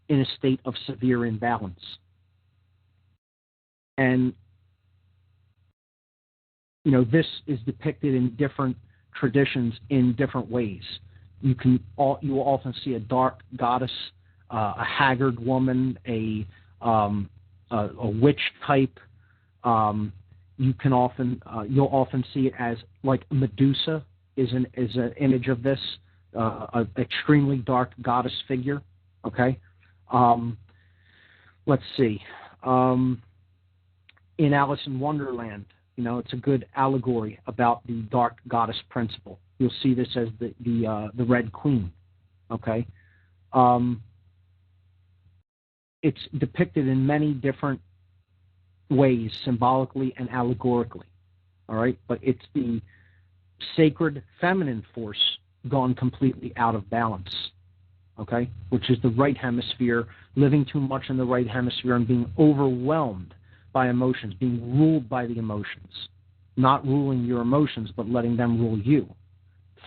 in a state of severe imbalance. And, this is depicted in different traditions in different ways. You will often see a dark goddess, a haggard woman, a witch type. You'll often see it as like Medusa is an image of this, an extremely dark goddess figure. Okay, let's see. In Alice in Wonderland, it's a good allegory about the dark goddess principle. You'll see this as the Red Queen. Okay, it's depicted in many different ways, symbolically and allegorically. All right, but it's the sacred feminine force gone completely out of balance, okay, which is the right hemisphere, living too much in the right hemisphere and being overwhelmed by emotions, being ruled by the emotions, not ruling your emotions, but letting them rule you,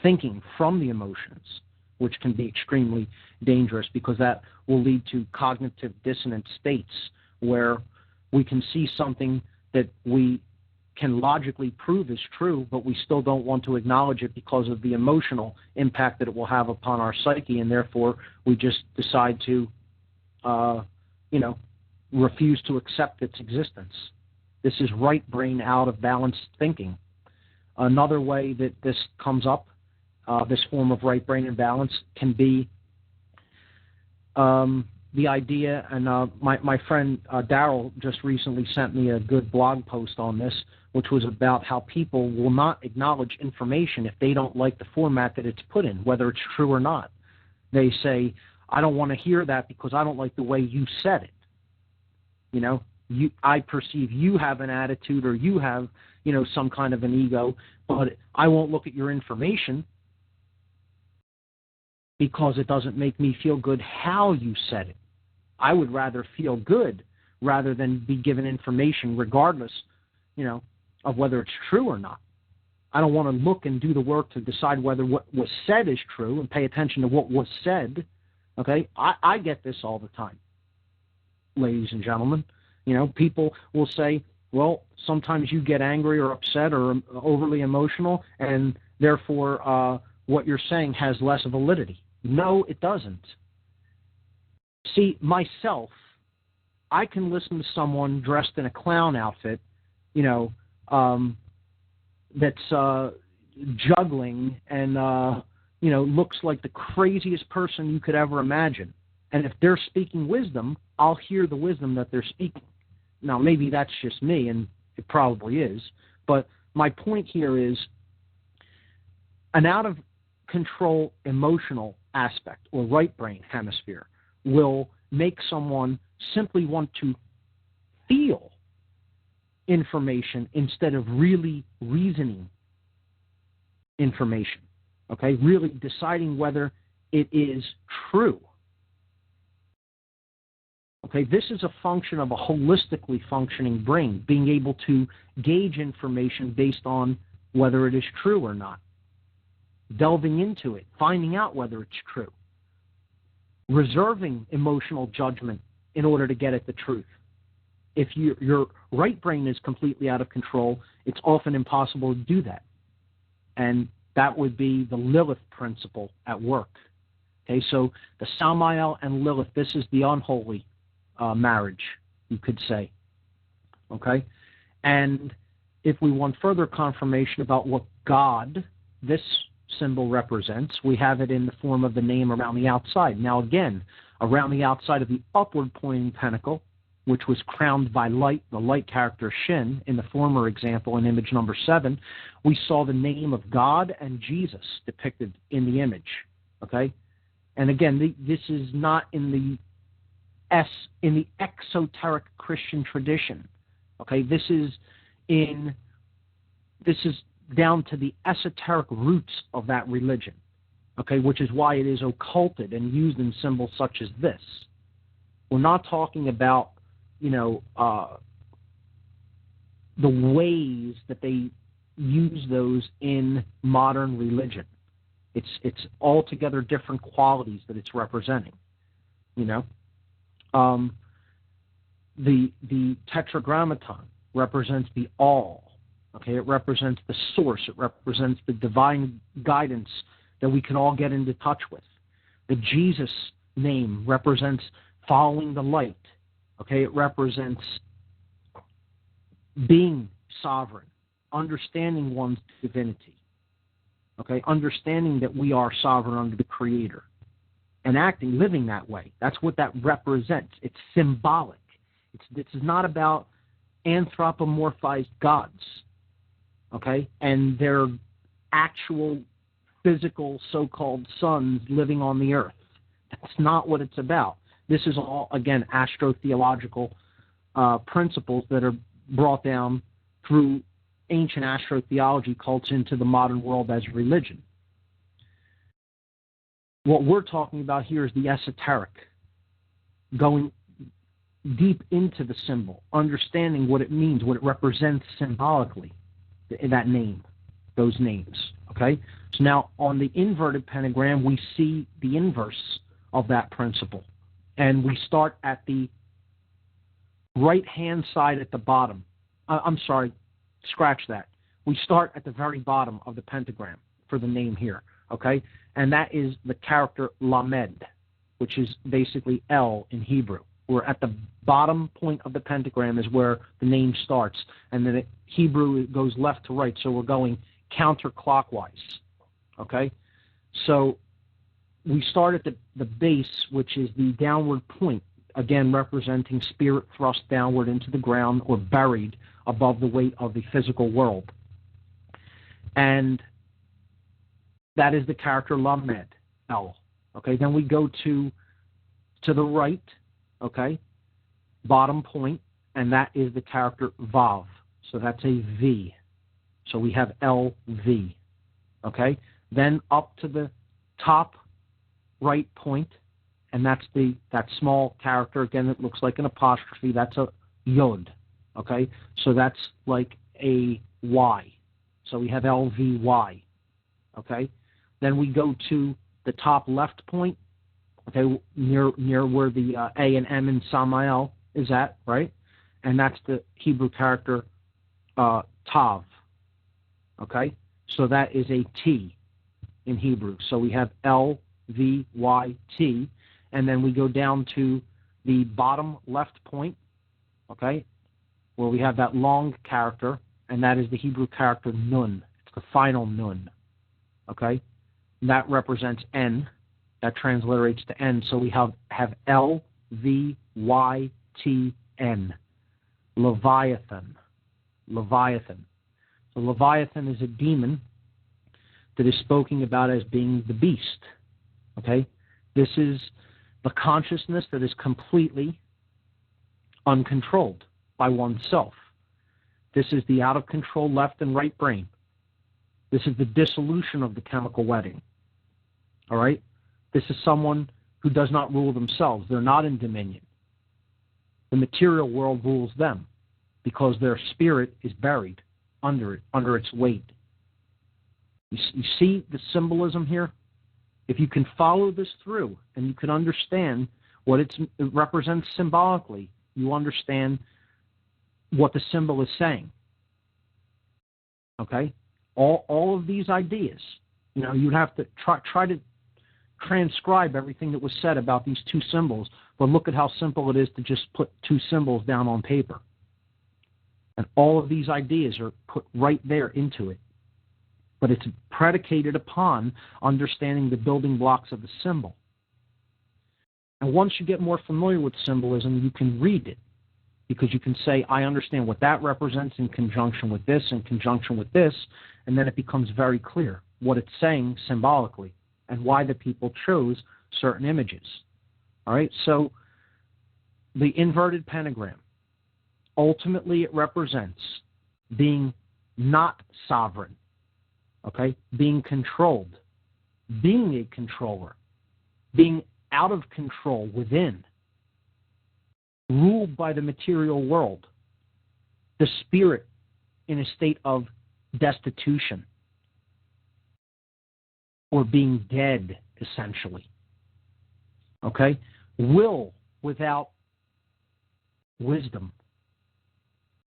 thinking from the emotions, which can be extremely dangerous because that will lead to cognitive dissonant states where we can see something that we can logically prove is true, but we still don't want to acknowledge it because of the emotional impact that it will have upon our psyche, and therefore we just decide to, refuse to accept its existence. This is right brain out of balance thinking. Another way that this comes up, this form of right brain imbalance, can be the idea, and my friend Darryl just recently sent me a good blog post on this, which was about how people will not acknowledge information if they don't like the format that it's put in, whether it's true or not. They say, I don't want to hear that because I don't like the way you said it. I perceive you have an attitude or you have, some kind of an ego, but I won't look at your information because it doesn't make me feel good how you said it. I would rather feel good rather than be given information regardless, of whether it's true or not. I don't want to look and do the work to decide whether what was said is true and pay attention to what was said. Okay? I get this all the time, ladies and gentlemen. People will say, well, sometimes you get angry or upset or overly emotional, and therefore what you're saying has less validity. No, it doesn't. See, myself, I can listen to someone dressed in a clown outfit, that's juggling and, looks like the craziest person you could ever imagine. And if they're speaking wisdom, I'll hear the wisdom that they're speaking. Now, maybe that's just me, and it probably is. But my point here is an out-of-control emotional aspect or right brain hemisphere will make someone simply want to feel information instead of really reasoning information, okay? Really deciding whether it is true. Okay, this is a function of a holistically functioning brain, being able to gauge information based on whether it is true or not, delving into it, finding out whether it's true, reserving emotional judgment in order to get at the truth. If your right brain is completely out of control, it's often impossible to do that. And that would be the Lilith principle at work. Okay, so the Samael and Lilith, this is the unholy marriage, you could say. Okay? And if we want further confirmation about what God, this symbol, represents, we have it in the form of the name around the outside. Now again, around the outside of the upward pointing pentacle, which was crowned by light, the light character Shin, in the former example in image number 7, we saw the name of God and Jesus depicted in the image. Okay? And again, this is not in the exoteric Christian tradition. Okay, this is down to the esoteric roots of that religion. Okay, which is why it is occulted and used in symbols such as this. We're not talking about, the ways that they use those in modern religion. It's altogether different qualities that it's representing. The tetragrammaton represents the all. Okay, it represents the source. It represents the divine guidance that we can all get into touch with. The Jesus name represents following the light. Okay, it represents being sovereign, understanding one's divinity. Okay, understanding that we are sovereign under the Creator. And living that way. That's what that represents. It's symbolic. This is not about anthropomorphized gods, okay, and their actual physical so-called sons living on the earth. That's not what it's about. This is all, again, astrotheological principles that are brought down through ancient astrotheology cults into the modern world as religion. What we're talking about here is the esoteric, going deep into the symbol, understanding what it means, what it represents symbolically, that name, those names, okay? So now on the inverted pentagram, we see the inverse of that principle. And we start at the right-hand side at the bottom. I'm sorry, scratch that. We start at the very bottom of the pentagram for the name here, okay? And that is the character Lamed, which is basically L in Hebrew. We're at the bottom point of the pentagram is where the name starts, and then Hebrew it goes left to right, so we're going counterclockwise, okay? So we start at the base, which is the downward point, again representing spirit thrust downward into the ground or buried above the weight of the physical world. And that is the character Lamed, L. Okay, then we go to the right, okay, bottom point, and that is the character Vav. So that's a V. So we have LV, okay? Then up to the top right point, and that's that small character. Again, it looks like an apostrophe. That's a Yod, okay? So that's like a Y. So we have LVY, okay? Then we go to the top left point, okay, near where the A and M in Samael is at, right? And that's the Hebrew character Tav, okay? So that is a T in Hebrew. So we have L, V, Y, T, and then we go down to the bottom left point, okay, where we have that long character, and that is the Hebrew character Nun. It's the final Nun, okay? And that represents N. That transliterates to N. So we have L, V, Y, T, N. Leviathan. Leviathan. So Leviathan is a demon that is spoken about as being the beast. Okay? This is the consciousness that is completely uncontrolled by oneself. This is the out-of-control left and right brain. This is the dissolution of the chemical wedding. All right? This is someone who does not rule themselves. They're not in dominion. The material world rules them because their spirit is buried under its weight. You see the symbolism here? If you can follow this through and you can understand what it represents symbolically, you understand what the symbol is saying. Okay? All of these ideas, you'd have to try to transcribe everything that was said about these two symbols, but look at how simple it is to just put two symbols down on paper. And all of these ideas are put right there into it. But it's predicated upon understanding the building blocks of the symbol. And once you get more familiar with symbolism, you can read it, because you can say, I understand what that represents in conjunction with this, in conjunction with this, and then it becomes very clear what it's saying symbolically and why the people chose certain images. All right, so the inverted pentagram, ultimately it represents being not sovereign, okay, being controlled, being a controller, being out of control within, ruled by the material world, the spirit in a state of destitution, or being dead, essentially. Okay? Will without wisdom,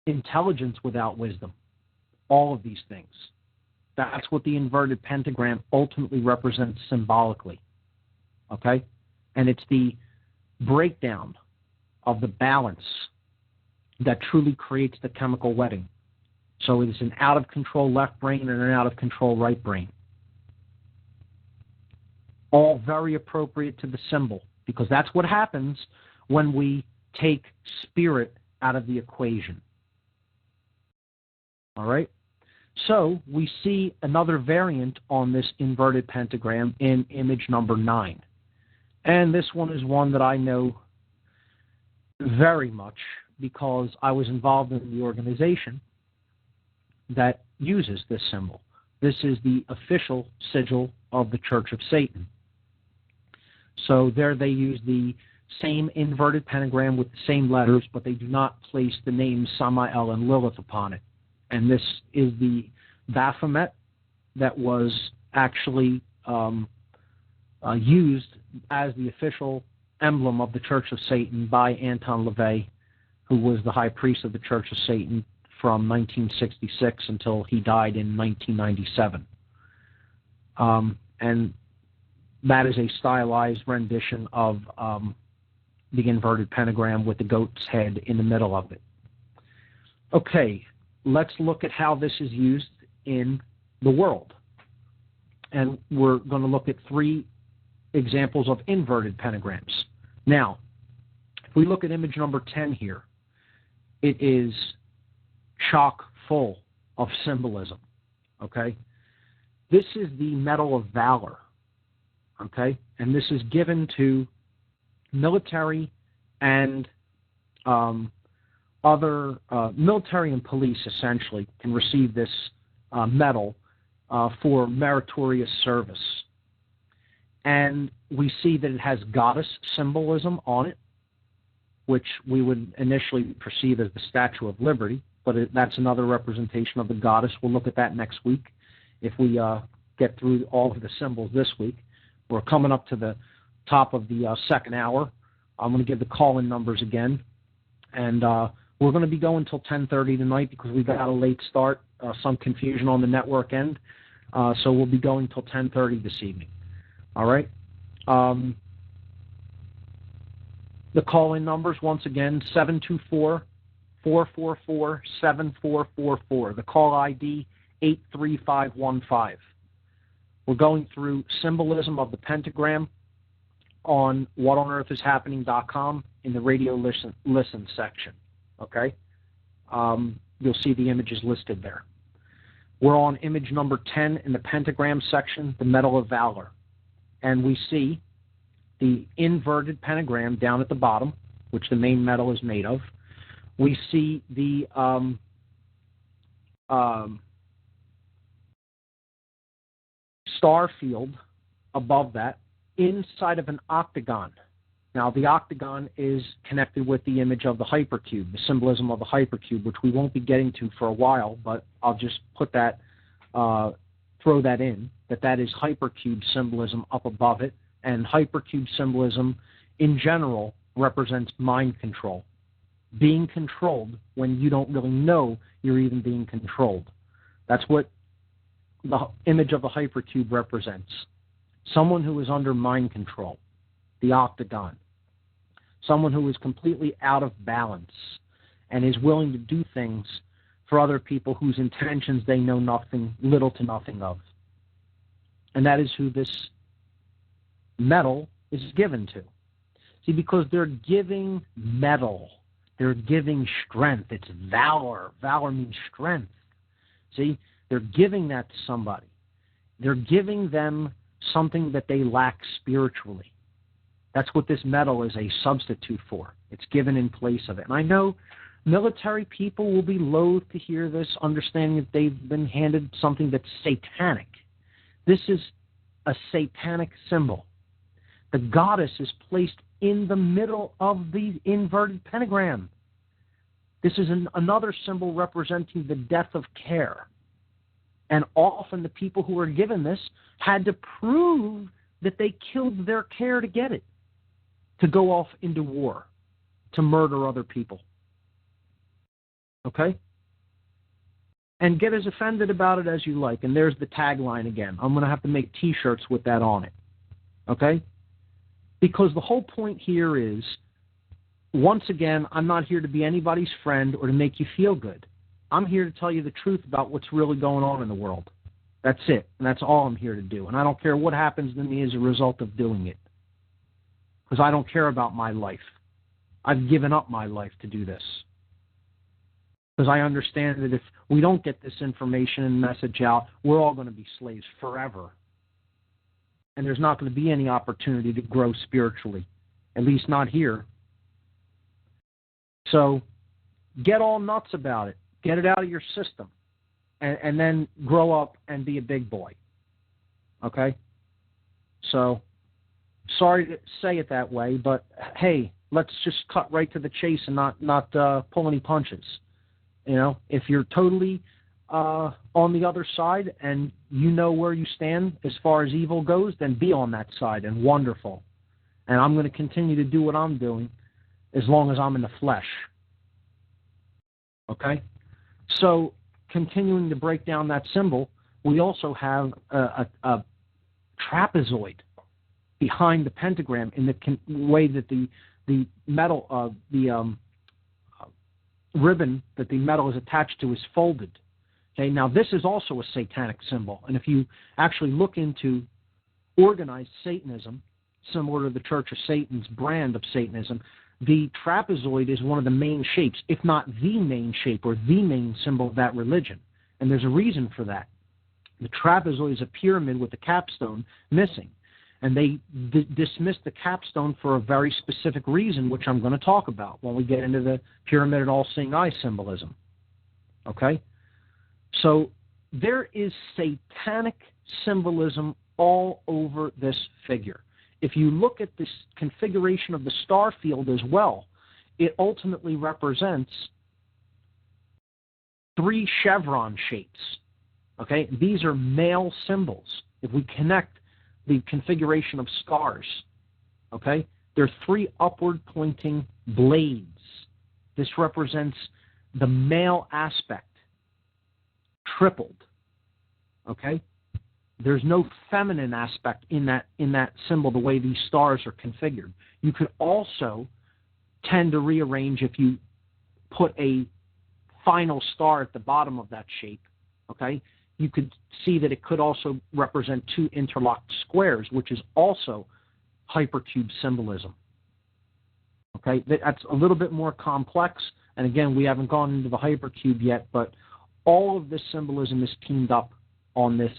intelligence without wisdom, all of these things. That's what the inverted pentagram ultimately represents symbolically. Okay? And it's the breakdown of the balance that truly creates the chemical wedding. So it is an out-of-control left brain and an out-of-control right brain. All very appropriate to the symbol, because that's what happens when we take spirit out of the equation. All right? So we see another variant on this inverted pentagram in image number 9. And this one is one that I know very much because I was involved in the organization that uses this symbol. This is the official sigil of the Church of Satan. So there they use the same inverted pentagram with the same letters, but they do not place the names Samael and Lilith upon it. And this is the Baphomet that was actually used as the official emblem of the Church of Satan by Anton LaVey, who was the high priest of the Church of Satan from 1966 until he died in 1997. And that is a stylized rendition of the inverted pentagram with the goat's head in the middle of it. Okay, let's look at how this is used in the world. And we're going to look at 3 examples of inverted pentagrams. Now, if we look at image number 10 here, it is chock full of symbolism, okay? This is the Medal of Valor, okay? And this is given to military and other military and police, essentially, can receive this medal for meritorious service. And we see that it has goddess symbolism on it, which we would initially perceive as the Statue of Liberty, but that's another representation of the goddess. We'll look at that next week if we get through all of the symbols this week. We're coming up to the top of the second hour. I'm going to give the call-in numbers again. And we're going to be going until 10:30 tonight because we got a late start, some confusion on the network end. So we'll be going until 10:30 this evening. All right? The call-in numbers, once again, 724-444-7444. The call ID, 83515. We're going through symbolism of the pentagram on whatonearthishappening.com in the radio listen section. Okay? You'll see the images listed there. We're on image number 10 in the pentagram section, the Medal of Valor. And we see the inverted pentagram down at the bottom, which the main medal is made of. We see the star field above that inside of an octagon. Now, the octagon is connected with the image of the hypercube, the symbolism of the hypercube, which we won't be getting to for a while, but I'll just put that, throw that in, that is hypercube symbolism up above it. And hypercube symbolism, in general, represents mind control. Being controlled when you don't really know you're even being controlled. That's what the image of the hypercube represents. Someone who is under mind control, the octagon. Someone who is completely out of balance and is willing to do things for other people whose intentions they know little to nothing of. And that is who this medal is given to. See, because they're giving medal. They're giving strength. It's valor. Valor means strength. See, they're giving that to somebody. They're giving them something that they lack spiritually. That's what this medal is a substitute for. It's given in place of it. And I know military people will be loath to hear this, understanding that they've been handed something that's satanic. This is a satanic symbol. The goddess is placed in the middle of the inverted pentagram. This is another symbol representing the death of care. And often the people who were given this had to prove that they killed their care to get it, to go off into war, to murder other people. Okay? And get as offended about it as you like. And there's the tagline again. I'm going to have to make T-shirts with that on it. Okay? Because the whole point here is, once again, I'm not here to be anybody's friend or to make you feel good. I'm here to tell you the truth about what's really going on in the world. That's it. And that's all I'm here to do. And I don't care what happens to me as a result of doing it. Because I don't care about my life. I've given up my life to do this. Because I understand that if we don't get this information and message out, we're all going to be slaves forever. And there's not going to be any opportunity to grow spiritually, at least not here. So get all nuts about it. Get it out of your system. And then grow up and be a big boy. Okay? So Sorry to say it that way, but hey, let's just cut right to the chase and not pull any punches. If you're totally on the other side and you know where you stand as far as evil goes, then be on that side, and wonderful. And I'm going to continue to do what I'm doing as long as I'm in the flesh. Okay? So, continuing to break down that symbol, we also have a trapezoid behind the pentagram in the way that the metal, the ribbon that the metal is attached to is folded. Okay, now this is also a satanic symbol, and if you actually look into organized Satanism, similar to the Church of Satan's brand of Satanism, the trapezoid is one of the main shapes, if not the main shape or the main symbol of that religion, and there's a reason for that. The trapezoid is a pyramid with the capstone missing, and they dismissed the capstone for a very specific reason, which I'm going to talk about when we get into the pyramid and all-seeing eye symbolism. Okay? So there is satanic symbolism all over this figure. If you look at this configuration of the star field as well, it ultimately represents 3 chevron shapes. Okay? These are male symbols. If we connect the configuration of stars, okay, there are 3 upward pointing blades. This represents the male aspect, tripled. Okay? There's no feminine aspect in that symbol the way these stars are configured. You could also tend to rearrange if you put a final star at the bottom of that shape. Okay? You could see that it could also represent 2 interlocked squares, which is also hypercube symbolism. Okay? That's a little bit more complex, and again, we haven't gone into the hypercube yet, but all of this symbolism is teamed up on this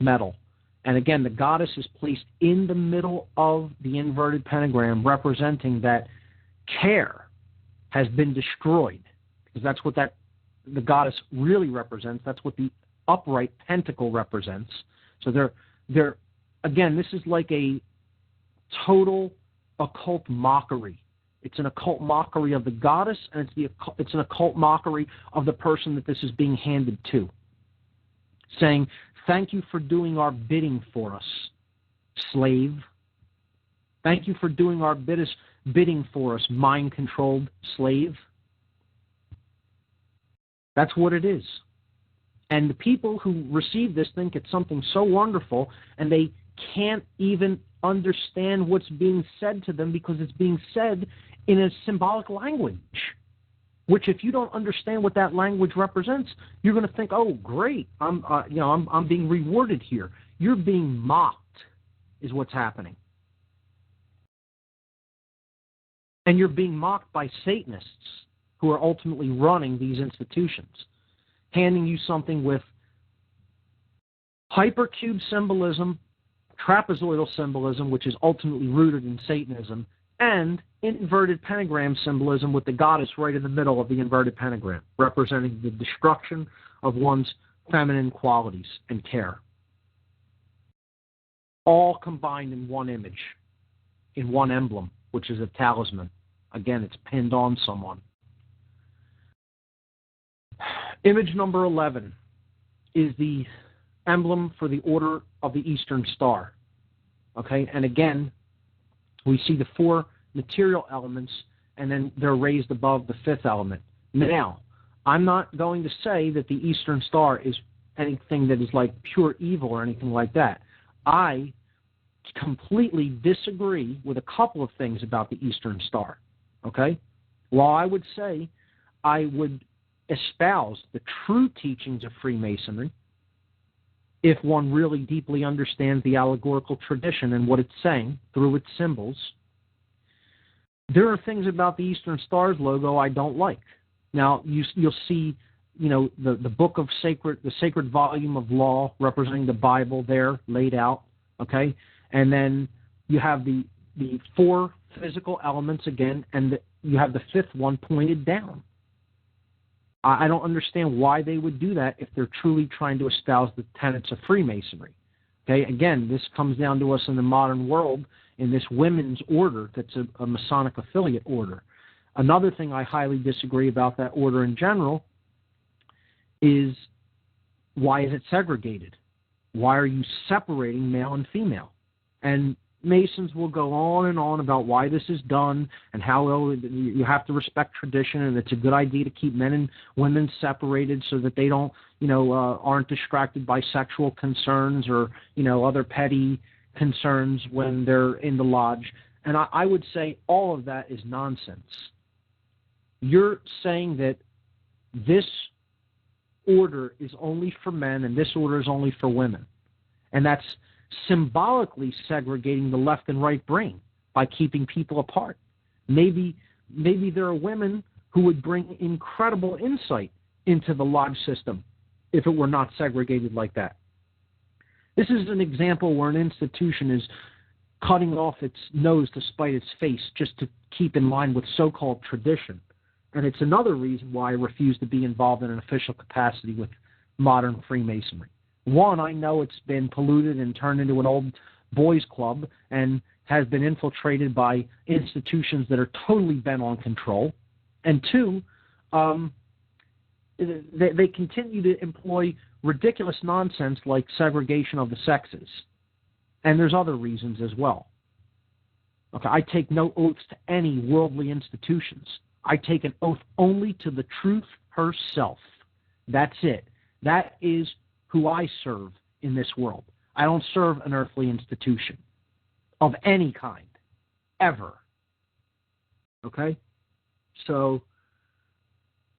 metal. And again, the goddess is placed in the middle of the inverted pentagram, representing that care has been destroyed, because that's what the goddess really represents. That's what the upright pentacle represents. So they're again, this is like a total occult mockery. It's an occult mockery of the goddess, and it's an occult mockery of the person that this is being handed to, saying, "Thank you for doing our bidding for us, slave. Thank you for doing our bidding for us, mind-controlled slave." That's what it is. And the people who receive this think it's something so wonderful, and they can't even understand what's being said to them because it's being said in a symbolic language, which if you don't understand what that language represents, you're going to think, "Oh, great, I'm being rewarded here." You're being mocked, is what's happening. And you're being mocked by Satanists who are ultimately running these institutions, handing you something with hypercube symbolism, trapezoidal symbolism, which is ultimately rooted in Satanism, and inverted pentagram symbolism with the goddess right in the middle of the inverted pentagram, representing the destruction of one's feminine qualities and care. All combined in one image, in one emblem, which is a talisman. Again, it's pinned on someone. Image number 11 is the emblem for the Order of the Eastern Star. Okay, and again, we see the 4 material elements, and then they're raised above the 5th element. Now, I'm not going to say that the Eastern Star is anything that is like pure evil or anything like that. I completely disagree with a couple of things about the Eastern Star. Okay? While I would say I would espouse the true teachings of Freemasonry, if one really deeply understands the allegorical tradition and what it's saying through its symbols, there are things about the Eastern Star's logo I don't like. Now, you'll see, the book of the sacred volume of law representing the Bible there laid out, okay? And then you have the 4 physical elements again, and you have the 5th one pointed down. I don't understand why they would do that if they're truly trying to espouse the tenets of Freemasonry. Okay, again, this comes down to us in the modern world in this women's order that's a Masonic affiliate order. Another thing I highly disagree about that order in general is, why is it segregated? Why are you separating male and female? And Masons will go on and on about why this is done and how you have to respect tradition, and it's a good idea to keep men and women separated so that they don't, aren't distracted by sexual concerns or, other petty concerns when they're in the lodge. And I would say all of that is nonsense. You're saying that this order is only for men and this order is only for women. And that's symbolically segregating the left and right brain by keeping people apart. Maybe there are women who would bring incredible insight into the lodge system if it were not segregated like that. This is an example where an institution is cutting off its nose to spite its face just to keep in line with so-called tradition. And it's another reason why I refuse to be involved in an official capacity with modern Freemasonry. One, I know it's been polluted and turned into an old boys club and has been infiltrated by institutions that are totally bent on control. And two, they continue to employ ridiculous nonsense like segregation of the sexes. And there's other reasons as well. Okay, I take no oaths to any worldly institutions. I take an oath only to the truth herself. That's it. That is who I serve in this world. I don't serve an earthly institution of any kind, ever. Okay? So,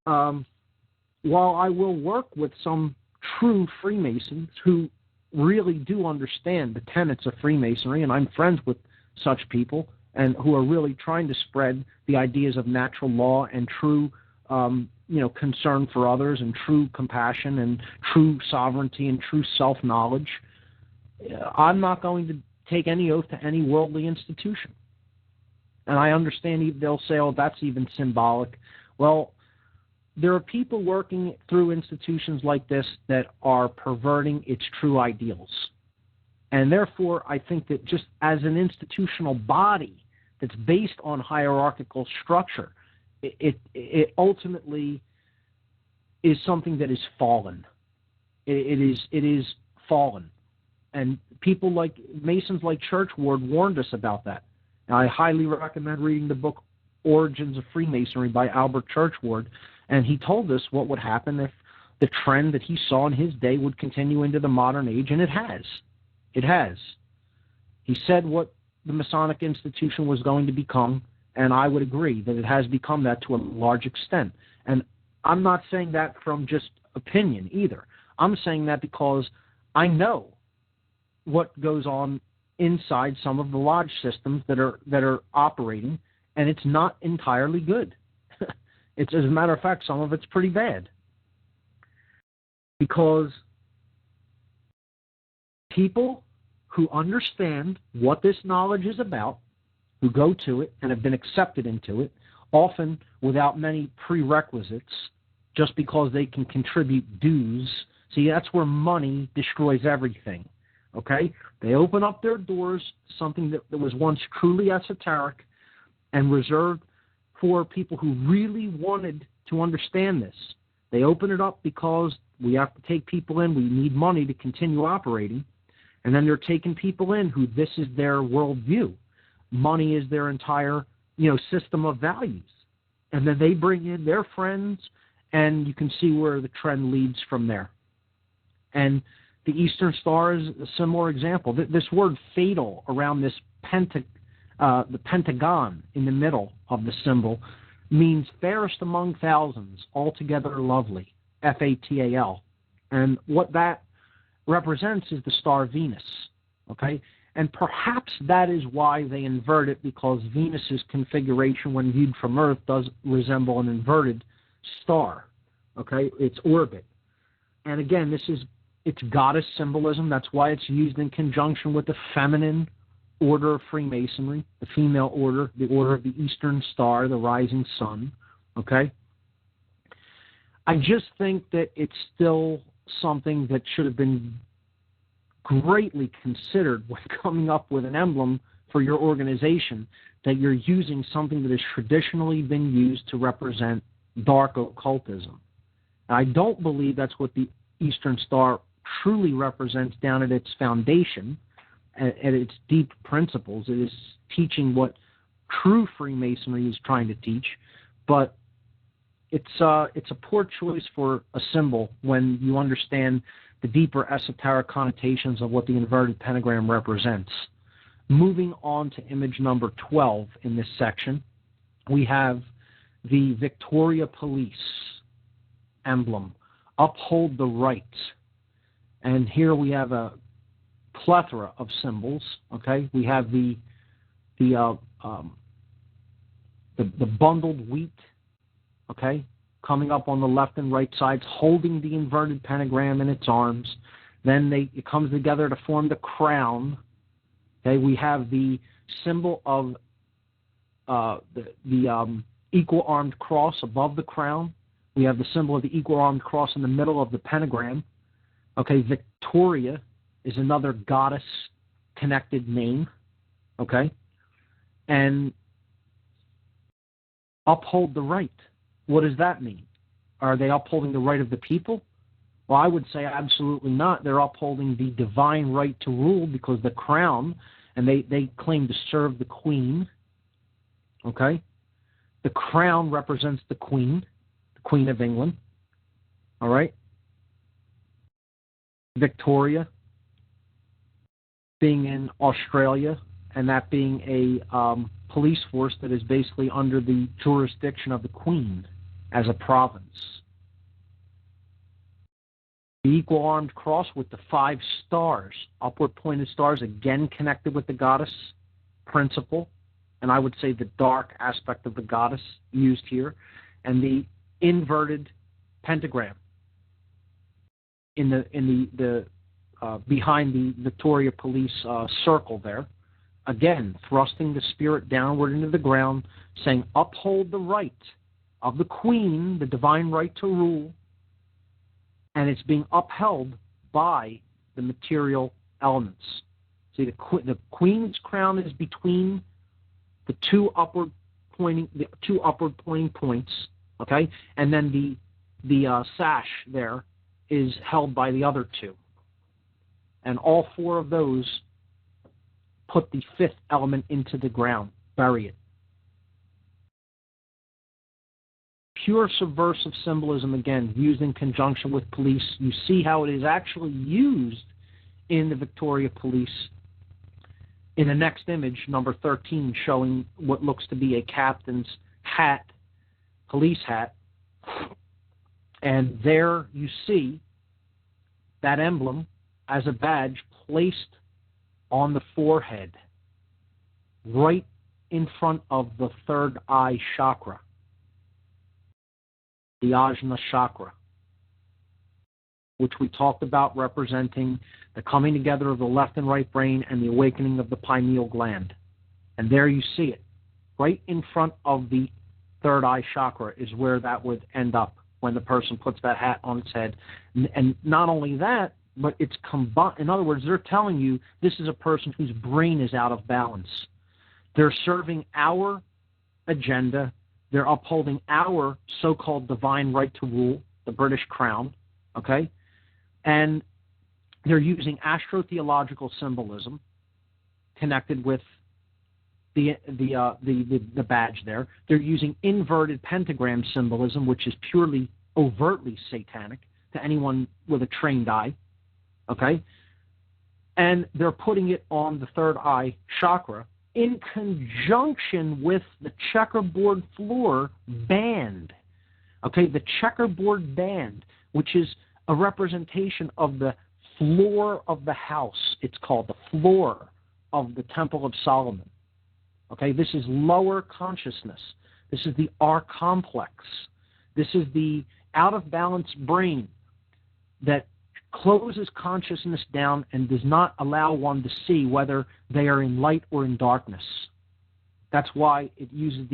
while I will work with some true Freemasons who really do understand the tenets of Freemasonry, and I'm friends with such people, and who are really trying to spread the ideas of natural law and true concern for others and true compassion and true sovereignty and true self-knowledge, I'm not going to take any oath to any worldly institution. And I understand they'll say, oh, that's even symbolic. Well, there are people working through institutions like this that are perverting its true ideals. And therefore, I think that just as an institutional body that's based on hierarchical structure, it ultimately is something that is fallen. It is fallen. And people like Masons like Churchward warned us about that. And I highly recommend reading the book Origins of Freemasonry by Albert Churchward. And he told us what would happen if the trend that he saw in his day would continue into the modern age, and it has. It has. He said what the Masonic institution was going to become, and I would agree that it has become that to a large extent. And I'm not saying that from just opinion either. I'm saying that because I know what goes on inside some of the lodge systems that are operating, and it's not entirely good. It's, as a matter of fact, some of it's pretty bad. Because people who understand what this knowledge is about, who go to it and have been accepted into it, often without many prerequisites, just because they can contribute dues. See, that's where money destroys everything. Okay? They open up their doors, something that was once truly esoteric and reserved for people who really wanted to understand this. They open it up because we have to take people in. We need money to continue operating. And then they're taking people in who this is their worldview. Money is their entire, system of values. And then they bring in their friends, and you can see where the trend leads from there. And the Eastern Star is a similar example. This word fatal around this the pentagon in the middle of the symbol means fairest among thousands, altogether lovely, F-A-T-A-L. And what that represents is the star Venus, okay? And perhaps that is why they invert it, because Venus's configuration when viewed from Earth does resemble an inverted star, okay? Its orbit. And again, it's goddess symbolism. That's why it's used in conjunction with the feminine order of Freemasonry, the female order, the order of the Eastern Star, the rising sun, okay? I just think that it's still something that should have been greatly considered when coming up with an emblem for your organization that you're using something that has traditionally been used to represent dark occultism. I don't believe that's what the Eastern Star truly represents down at its foundation, at its deep principles. It is teaching what true Freemasonry is trying to teach, but it's a poor choice for a symbol when you understand the deeper esoteric connotations of what the inverted pentagram represents. Moving on to image number 12 in this section, we have the Victoria Police emblem, uphold the right. And here we have a plethora of symbols. Okay, we have the bundled wheat. Okay, coming up on the left and right sides, holding the inverted pentagram in its arms. Then it comes together to form the crown. Okay, we have the symbol of the equal armed cross above the crown. We have the symbol of the equal armed cross in the middle of the pentagram. Okay, Victoria is another goddess connected name. Okay, and uphold the right. What does that mean? Are they upholding the right of the people? Well, I would say absolutely not. They're upholding the divine right to rule, because the crown, and they claim to serve the Queen. Okay? The crown represents the Queen of England. All right? Victoria being in Australia, and that being a police force that is basically under the jurisdiction of the Queen as a province. The equal armed cross with the 5 stars, upward pointed stars, again connected with the goddess principle, and I would say the dark aspect of the goddess used here, and the inverted pentagram in the behind the Victoria Police circle there, again thrusting the spirit downward into the ground, saying uphold the right of the Queen, the divine right to rule, and it's being upheld by the material elements. See, the Queen's crown is between the two upward pointing points, okay, and then the sash there is held by the other two, and all 4 of those put the 5th element into the ground, bury it. Pure subversive symbolism, again, used in conjunction with police. You see how it is actually used in the Victoria Police in the next image, number 13, showing what looks to be a captain's hat, police hat. And there you see that emblem as a badge placed on the forehead, right in front of the 3rd eye chakra, the Ajna chakra, which we talked about representing the coming together of the left and right brain and the awakening of the pineal gland. And there you see it. Right in front of the 3rd eye chakra is where that would end up when the person puts that hat on its head. And not only that, but it's combined. In other words, they're telling you this is a person whose brain is out of balance. They're serving our agenda. They're upholding our so-called divine right to rule, the British Crown, okay? And they're using astrotheological symbolism connected with the badge there. They're using inverted pentagram symbolism, which is purely overtly satanic to anyone with a trained eye, okay? And they're putting it on the 3rd eye chakra in conjunction with the checkerboard floor band. Okay, the checkerboard band, which is a representation of the floor of the house. It's called the floor of the Temple of Solomon. Okay, this is lower consciousness. This is the R complex. This is the out-of-balance brain that closes consciousness down and does not allow one to see whether they are in light or in darkness. That's why it uses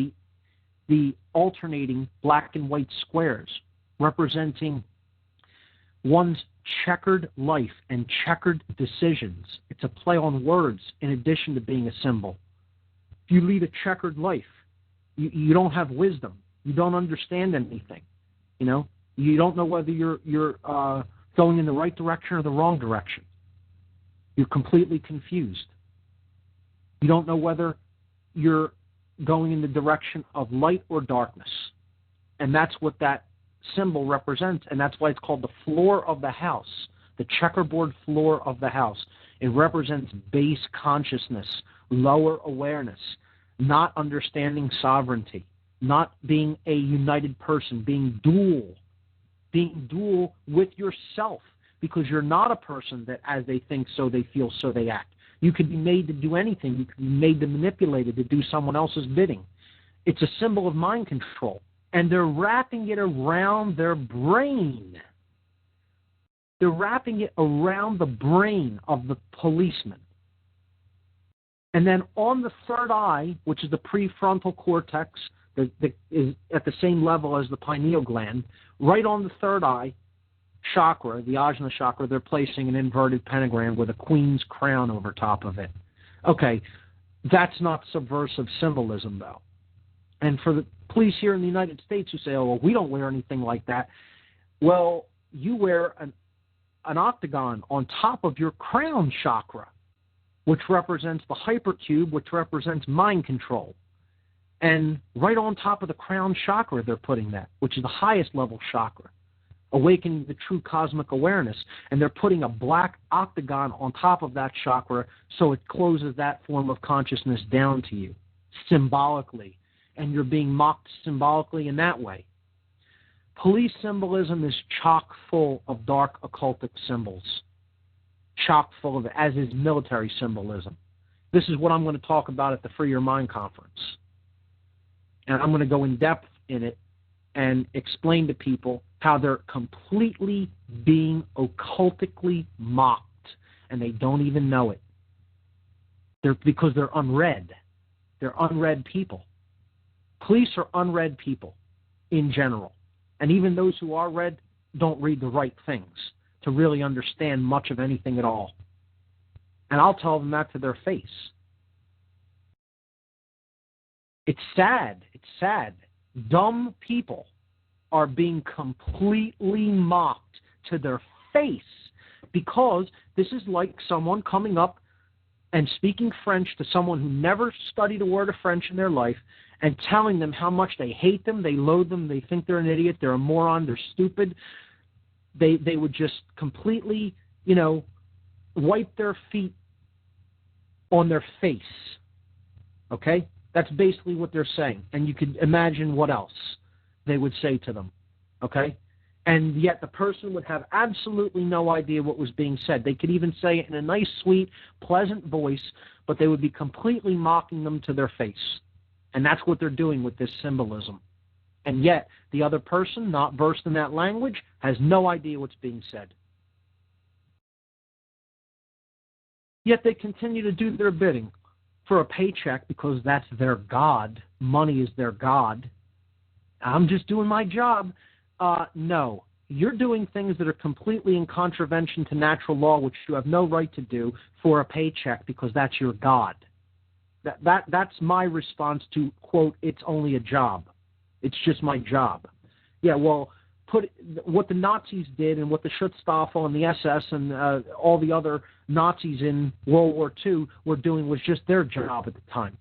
the alternating black and white squares representing one's checkered life and checkered decisions. It's a play on words in addition to being a symbol. If you lead a checkered life, you don't have wisdom. You don't understand anything. You know, you don't know whether you're going in the right direction or the wrong direction. You're completely confused. You don't know whether you're going in the direction of light or darkness. And that's what that symbol represents, and that's why it's called the floor of the house, the checkerboard floor of the house. It represents base consciousness, lower awareness, not understanding sovereignty, not being a united person, being dual with yourself, because you're not a person that as they think, so they feel, so they act. You could be made to do anything. You could be made to manipulate it, to do someone else's bidding. It's a symbol of mind control. And they're wrapping it around their brain. They're wrapping it around the brain of the policeman. And then on the third eye, which is the prefrontal cortex, that is at the same level as the pineal gland, right on the third eye chakra, the ajna chakra, they're placing an inverted pentagram with a queen's crown over top of it. Okay, that's not subversive symbolism, though. And for the police here in the United States who say, oh, well, we don't wear anything like that. Well, you wear an octagon on top of your crown chakra, which represents the hypercube, which represents mind control. And right on top of the crown chakra, they're putting that, which is the highest level chakra, awakening the true cosmic awareness. And they're putting a black octagon on top of that chakra so it closes that form of consciousness down to you, symbolically. And you're being mocked symbolically in that way. Police symbolism is chock full of dark occultic symbols, chock full of it, as is military symbolism. This is what I'm going to talk about at the Free Your Mind conference. And I'm going to go in depth in it and explain to people how they're completely being occultically mocked, and they don't even know it. Because they're unread. They're unread people. Police are unread people in general. And even those who are read don't read the right things to really understand much of anything at all. And I'll tell them that to their face. It's sad. It's sad. Dumb people are being completely mocked to their face because this is like someone coming up and speaking French to someone who never studied a word of French in their life and telling them how much they hate them, they loathe them, they think they're an idiot, they're a moron, they're stupid. They would just completely, wipe their feet on their face. Okay? That's basically what they're saying. And you could imagine what else they would say to them. Okay? And yet the person would have absolutely no idea what was being said. They could even say it in a nice, sweet, pleasant voice, but they would be completely mocking them to their face. And that's what they're doing with this symbolism. And yet the other person, not versed in that language, has no idea what's being said. Yet they continue to do their bidding for a paycheck because that's their God. Money is their God. I'm just doing my job. No. You're doing things that are completely in contravention to natural law, which you have no right to do for a paycheck because that's your God. That's my response to, quote, it's only a job. It's just my job. Yeah, well, what the Nazis did and what the Schutzstaffel and the SS and all the other Nazis in World War II were doing was just their job at the time.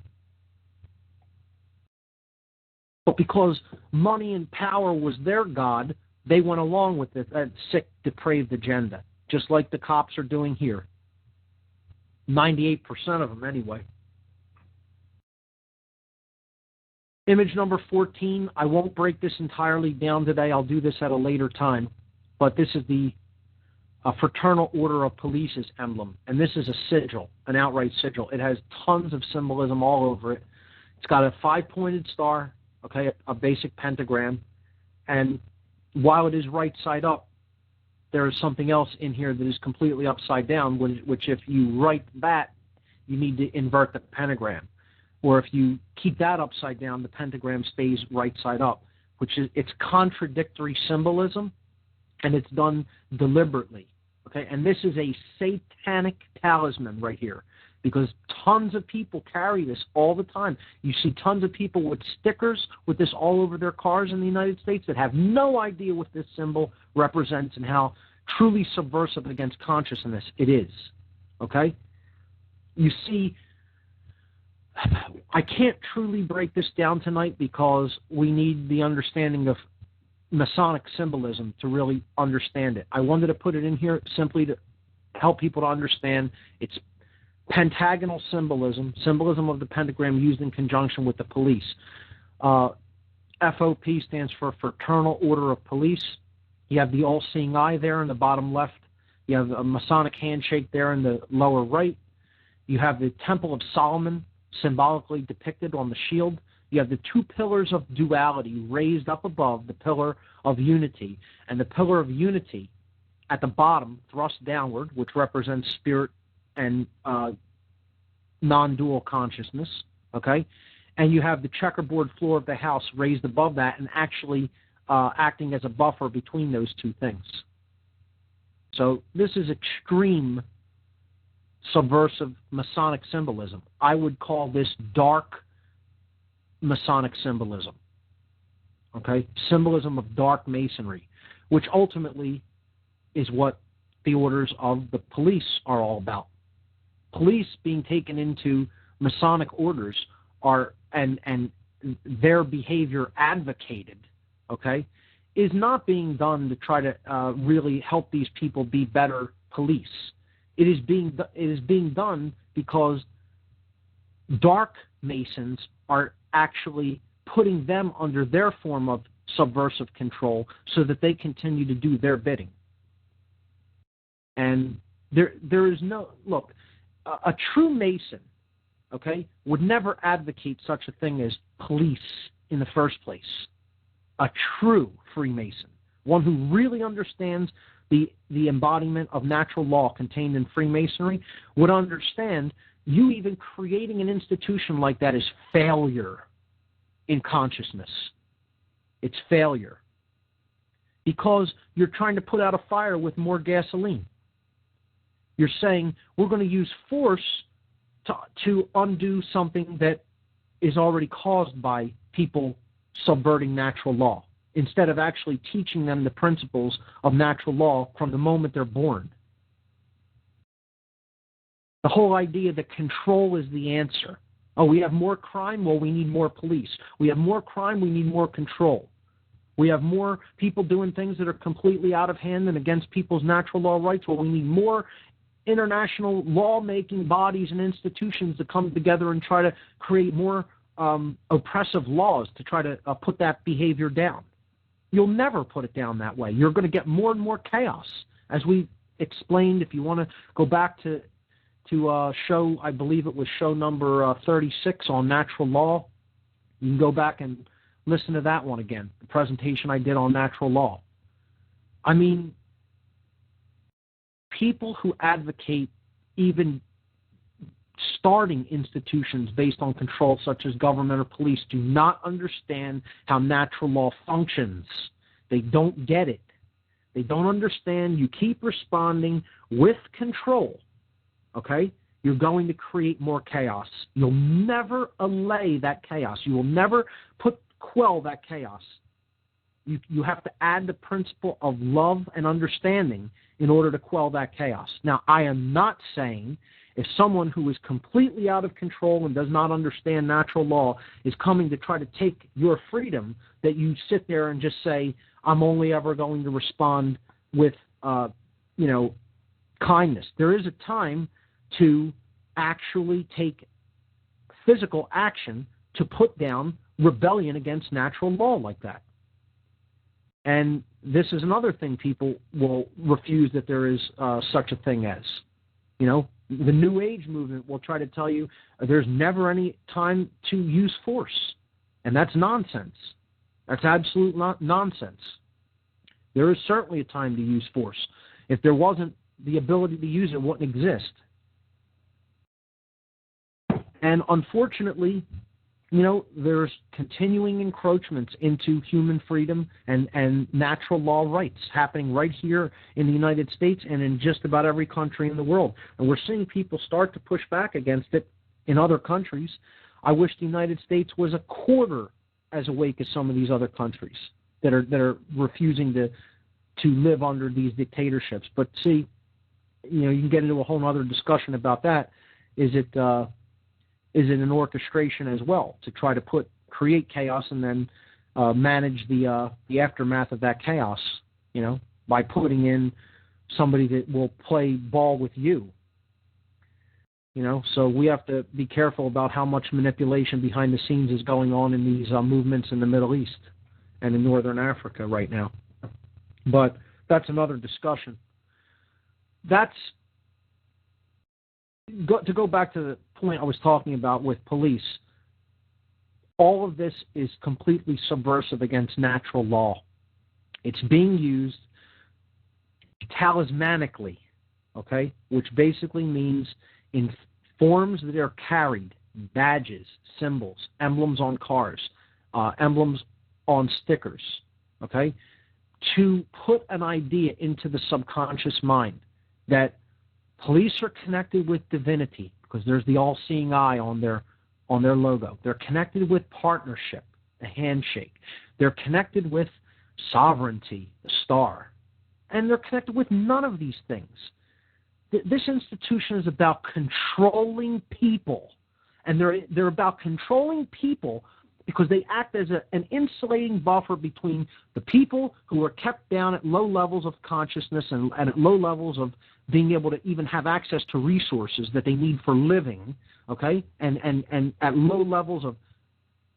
But because money and power was their God, they went along with it, that sick, depraved agenda, just like the cops are doing here. 98% of them anyway. Image number 14, I won't break this entirely down today. I'll do this at a later time. But this is the Fraternal Order of Police's emblem. And this is a sigil, an outright sigil. It has tons of symbolism all over it. It's got a 5-pointed star, okay, a basic pentagram. And while it is right side up, there is something else in here that is completely upside down, which if you write that, you need to invert the pentagram. Or if you keep that upside down, the pentagram stays right side up, which is, it's contradictory symbolism, and it's done deliberately. Okay, and this is a satanic talisman right here, because tons of people carry this all the time. You see tons of people with stickers with this all over their cars in the United States that have no idea what this symbol represents and how truly subversive against consciousness it is. Okay? You see, I can't truly break this down tonight because we need the understanding of Masonic symbolism to really understand it. I wanted to put it in here simply to help people to understand it's pentagonal symbolism, symbolism of the pentagram used in conjunction with the police. FOP stands for Fraternal Order of Police. You have the all-seeing eye there in the bottom left. You have a Masonic handshake there in the lower right. You have the Temple of Solomon symbolically depicted on the shield. You have the two pillars of duality raised up above the pillar of unity. And the pillar of unity at the bottom, thrust downward, which represents spirit and non-dual consciousness, okay? And you have the checkerboard floor of the house raised above that and actually acting as a buffer between those two things. So this is extreme subversive Masonic symbolism. I would call this dark Masonic symbolism, okay? Symbolism of dark masonry, which ultimately is what the orders of the police are all about. Police being taken into Masonic orders are and their behavior advocated, okay, is not being done to try to really help these people be better police. It is being done because dark Masons are actually putting them under their form of subversive control so that they continue to do their bidding. And there is no, look, a true Mason, okay, would never advocate such a thing as police in the first place. A true Freemason, one who really understands the embodiment of natural law contained in Freemasonry, would understand you even creating an institution like that is failure in consciousness. It's failure. Because you're trying to put out a fire with more gasoline. You're saying we're going to use force to undo something that is already caused by people subverting natural law, instead of actually teaching them the principles of natural law from the moment they're born. The whole idea that control is the answer. Oh, we have more crime? Well, we need more police. We have more crime? We need more control. We have more people doing things that are completely out of hand and against people's natural law rights? Well, we need more international law-making bodies and institutions to come together and try to create more oppressive laws to try to put that behavior down. You'll never put it down that way. You're going to get more and more chaos. As we explained, if you want to go back to show, I believe it was show number 36 on natural law, you can go back and listen to that one again, the presentation I did on natural law. I mean, people who advocate even starting institutions based on control, such as government or police, do not understand how natural law functions. They don't get it. They don't understand. You keep responding with control, okay? You're going to create more chaos. You'll never allay that chaos. You will never quell that chaos. You have to add the principle of love and understanding in order to quell that chaos. Now, I am not saying if someone who is completely out of control and does not understand natural law is coming to try to take your freedom, that you sit there and just say, I'm only ever going to respond with, kindness. There is a time to actually take physical action to put down rebellion against natural law like that. And this is another thing people will refuse, that there is such a thing as. The New Age movement will try to tell you there's never any time to use force. And that's nonsense. That's absolute nonsense. There is certainly a time to use force. If there wasn't, the ability to use it wouldn't exist. And unfortunately, there's continuing encroachments into human freedom and natural law rights happening right here in the United States and in just about every country in the world. And we're seeing people start to push back against it in other countries. I wish the United States was a quarter as awake as some of these other countries that are refusing to live under these dictatorships. But see, you can get into a whole other discussion about that. Is it an orchestration as well to try to create chaos and then manage the aftermath of that chaos, by putting in somebody that will play ball with you. So we have to be careful about how much manipulation behind the scenes is going on in these movements in the Middle East and in Northern Africa right now. But that's another discussion. To go back to the point I was talking about with police, all of this is completely subversive against natural law. It's being used talismanically, okay, which basically means in forms that are carried, badges, symbols, emblems on cars, emblems on stickers, okay, to put an idea into the subconscious mind that police are connected with divinity because there's the all-seeing eye on their logo. They're connected with partnership, a handshake. They're connected with sovereignty, the star. And they're connected with none of these things. This institution is about controlling people. And they're about controlling people because they act as an insulating buffer between the people who are kept down at low levels of consciousness and at low levels of being able to even have access to resources that they need for living, okay, and at low levels of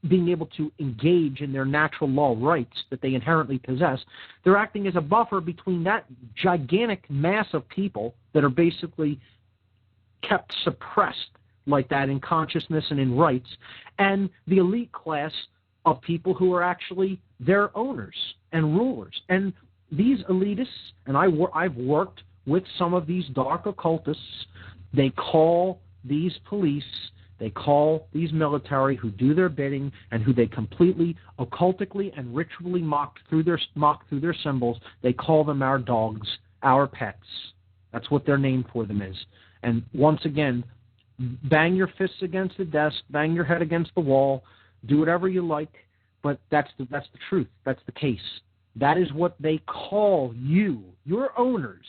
being able to engage in their natural law rights that they inherently possess. They're acting as a buffer between that gigantic mass of people that are basically kept suppressed like that in consciousness and in rights, and the elite class of people who are actually their owners and rulers. And these elitists, and I've worked with some of these dark occultists, they call these police, they call these military who do their bidding and who they completely occultically and ritually mock through their symbols, they call them our dogs, our pets. That's what their name for them is. And once again, bang your fists against the desk, bang your head against the wall, do whatever you like, but that's the truth. That's the case. That is what they call you, your owners.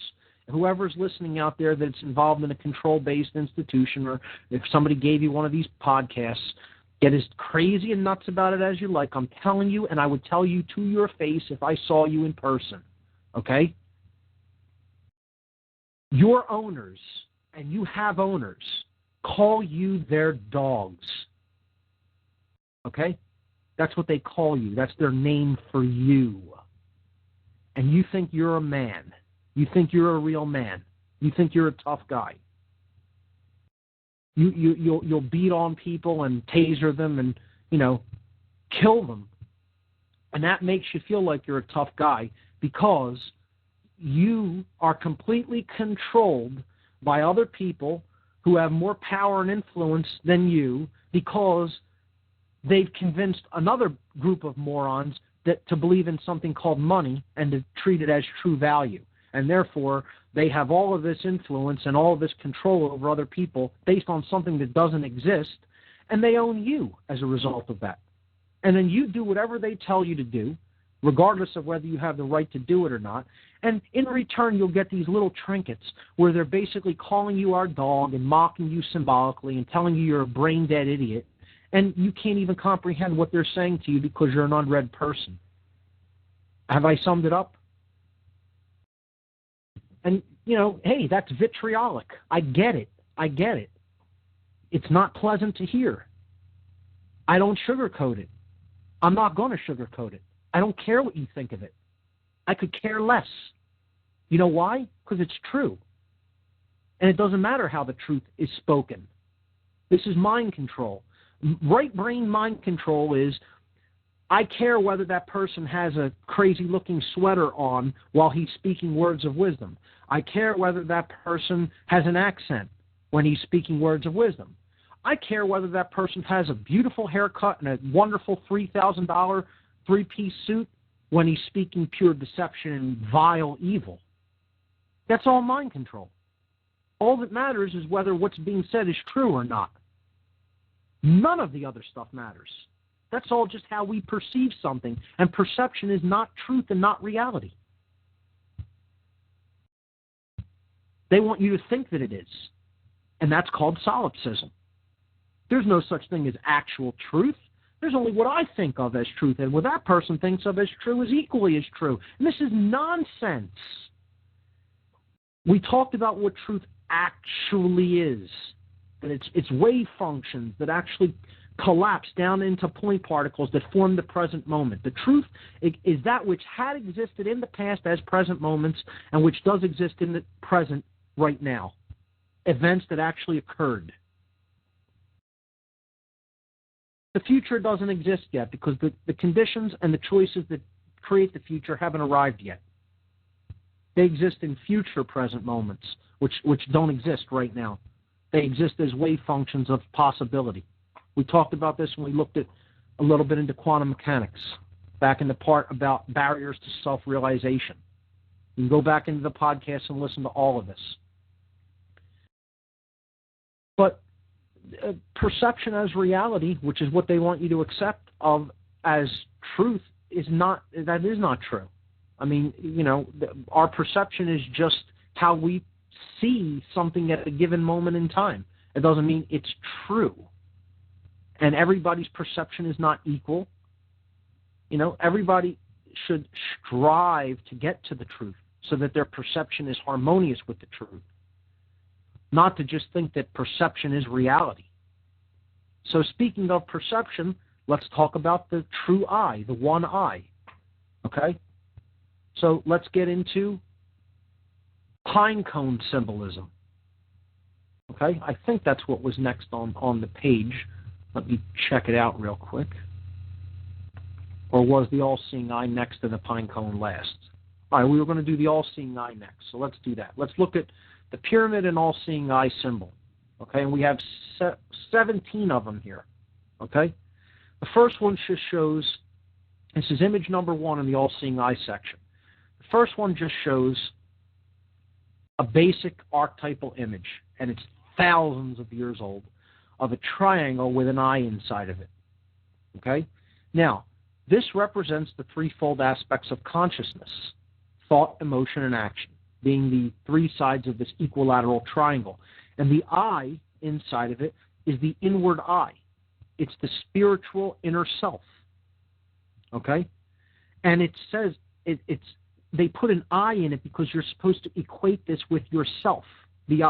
Whoever's listening out there that's involved in a control-based institution, or if somebody gave you one of these podcasts, get as crazy and nuts about it as you like. I'm telling you, and I would tell you to your face if I saw you in person, okay? Your owners, and you have owners, call you their dogs, okay? That's what they call you. That's their name for you. And you think you're a man. You think you're a real man. You think you're a tough guy. You'll beat on people and taser them and, kill them. And that makes you feel like you're a tough guy because you are completely controlled by other people who have more power and influence than you because they've convinced another group of morons to believe in something called money and to treat it as true value. And therefore, they have all of this influence and all of this control over other people based on something that doesn't exist, and they own you as a result of that. And then you do whatever they tell you to do, regardless of whether you have the right to do it or not. And in return, you'll get these little trinkets where they're basically calling you our dog and mocking you symbolically and telling you you're a brain-dead idiot, and you can't even comprehend what they're saying to you because you're an unread person. Have I summed it up? And, hey, that's vitriolic. I get it. It's not pleasant to hear. I don't sugarcoat it. I'm not going to sugarcoat it. I don't care what you think of it. I could care less. You know why? Because it's true. And it doesn't matter how the truth is spoken. This is mind control. Right brain mind control is, I care whether that person has a crazy-looking sweater on while he's speaking words of wisdom. I care whether that person has an accent when he's speaking words of wisdom. I care whether that person has a beautiful haircut and a wonderful $3,000 three-piece suit when he's speaking pure deception and vile evil. That's all mind control. All that matters is whether what's being said is true or not. None of the other stuff matters. That's all just how we perceive something, and perception is not truth and not reality. They want you to think that it is, and that's called solipsism. There's no such thing as actual truth. There's only what I think of as truth, and what that person thinks of as true is equally as true. And this is nonsense. We talked about what truth actually is, that it's wave functions that actually collapse down into point particles that form the present moment. The truth is that which had existed in the past as present moments and which does exist in the present right now. Events that actually occurred. The future doesn't exist yet because the conditions and the choices that create the future haven't arrived yet. They exist in future present moments, which don't exist right now. They exist as wave functions of possibility. We talked about this when we looked at a little bit into quantum mechanics, back in the part about barriers to self-realization. You can go back into the podcast and listen to all of this. But perception as reality, which is what they want you to accept of as truth, is not true. I mean, our perception is just how we see something at a given moment in time. It doesn't mean it's true. And everybody's perception is not equal. Everybody should strive to get to the truth so that their perception is harmonious with the truth. Not to just think that perception is reality. So speaking of perception, let's talk about the true eye, the one eye. Okay? So let's get into pine cone symbolism. Okay? I think that's what was next on the page. Let me check it out real quick. Or was the all-seeing eye next to the pine cone last? All right, we were going to do the all-seeing eye next, so let's do that. Let's look at the pyramid and all-seeing eye symbol. Okay, and we have 17 of them here. Okay? The first one just shows, this is image number 1 in the all-seeing eye section. The first one just shows a basic archetypal image, and it's thousands of years old, of a triangle with an eye inside of it. Okay? Now, this represents the threefold aspects of consciousness: thought, emotion, and action, being the three sides of this equilateral triangle. And the eye inside of it is the inward eye. It's the spiritual inner self. Okay? And it says, they put an eye in it because you're supposed to equate this with yourself, the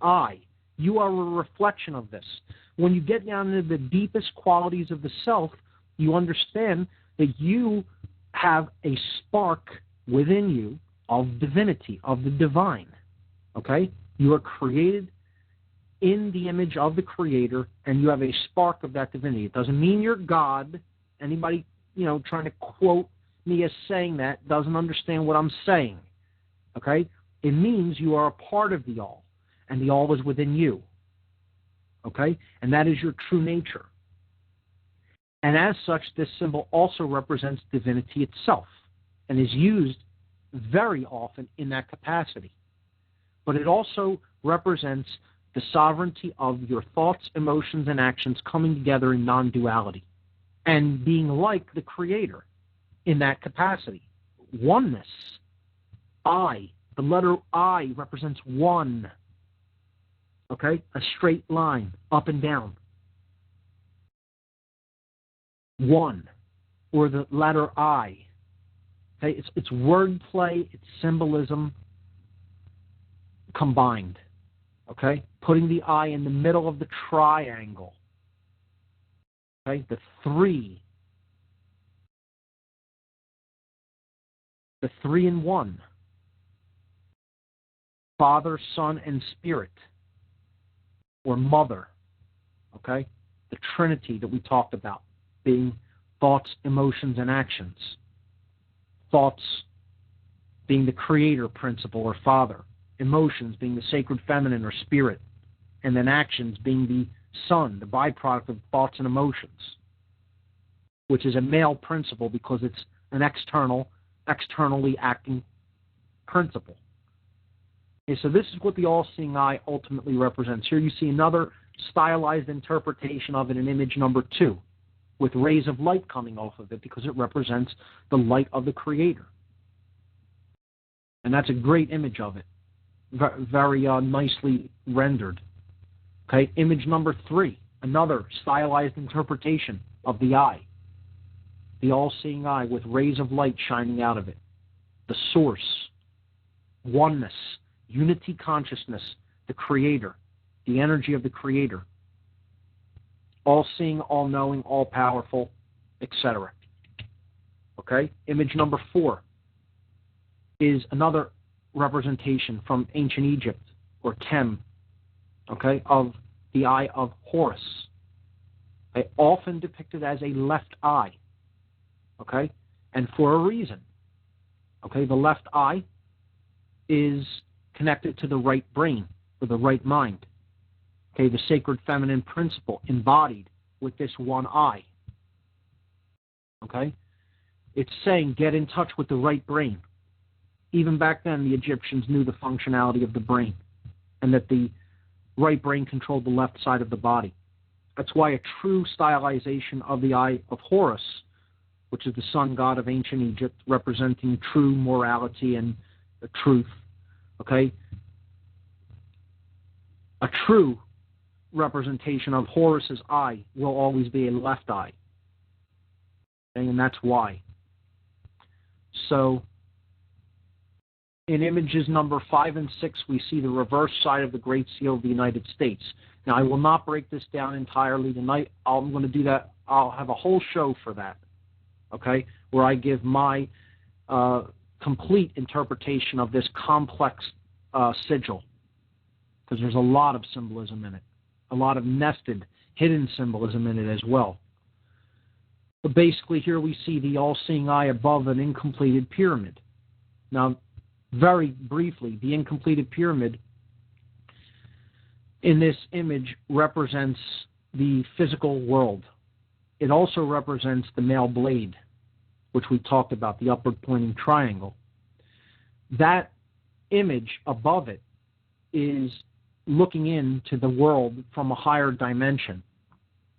I. You are a reflection of this. When you get down into the deepest qualities of the self, you understand that you have a spark within you of divinity, of the divine. Okay? You are created in the image of the Creator, and you have a spark of that divinity. It doesn't mean you're God. Anybody, trying to quote me as saying that doesn't understand what I'm saying. Okay? It means you are a part of the all, and the all is within you. Okay? And that is your true nature. And as such, this symbol also represents divinity itself and is used very often in that capacity. But it also represents the sovereignty of your thoughts, emotions, and actions coming together in non-duality and being like the Creator in that capacity. Oneness. I. The letter I represents one. Okay? A straight line, up and down. One. Or the letter I. Okay? It's wordplay, it's symbolism combined. Okay? Putting the I in the middle of the triangle. Okay? The three. The three in one. Father, Son, and Spirit. Or Mother. Okay? The Trinity that we talked about, being thoughts, emotions, and actions. Thoughts being the Creator principle or Father. Emotions being the sacred feminine or Spirit. And then actions being the sun, the byproduct of thoughts and emotions, which is a male principle because it's an externally acting principle. Okay, so this is what the all-seeing eye ultimately represents. Here you see another stylized interpretation of it in image number 2, with rays of light coming off of it because it represents the light of the Creator. And that's a great image of it, very nicely rendered. Okay, image number 3, another stylized interpretation of the eye. The all-seeing eye with rays of light shining out of it. The source, oneness, unity consciousness, the Creator, the energy of the Creator. All-seeing, all-knowing, all-powerful, etc. Okay? Image number 4 is another representation from ancient Egypt, or Tem, okay, of the eye of Horus. Okay? Often depicted as a left eye. Okay? And for a reason. Okay? The left eye is connected to the right brain, or the right mind. Okay? The sacred feminine principle embodied with this one eye. Okay? It's saying get in touch with the right brain. Even back then, the Egyptians knew the functionality of the brain, and that the right brain controlled the left side of the body. That's why a true stylization of the eye of Horus, which is the sun god of ancient Egypt, representing true morality and the truth, okay? A true representation of Horus's eye will always be a left eye. Okay? And that's why. So, in images number 5 and 6, we see the reverse side of the Great Seal of the United States. Now, I will not break this down entirely tonight. I'm going to do that. I'll have a whole show for that, okay, where I give my complete interpretation of this complex sigil, because there's a lot of symbolism in it, a lot of nested, hidden symbolism in it as well. But basically, here we see the all-seeing eye above an incompleted pyramid. Now, very briefly, the incompleted pyramid in this image represents the physical world. It also represents the male blade, which we talked about, the upward pointing triangle. That image above it is looking into the world from a higher dimension,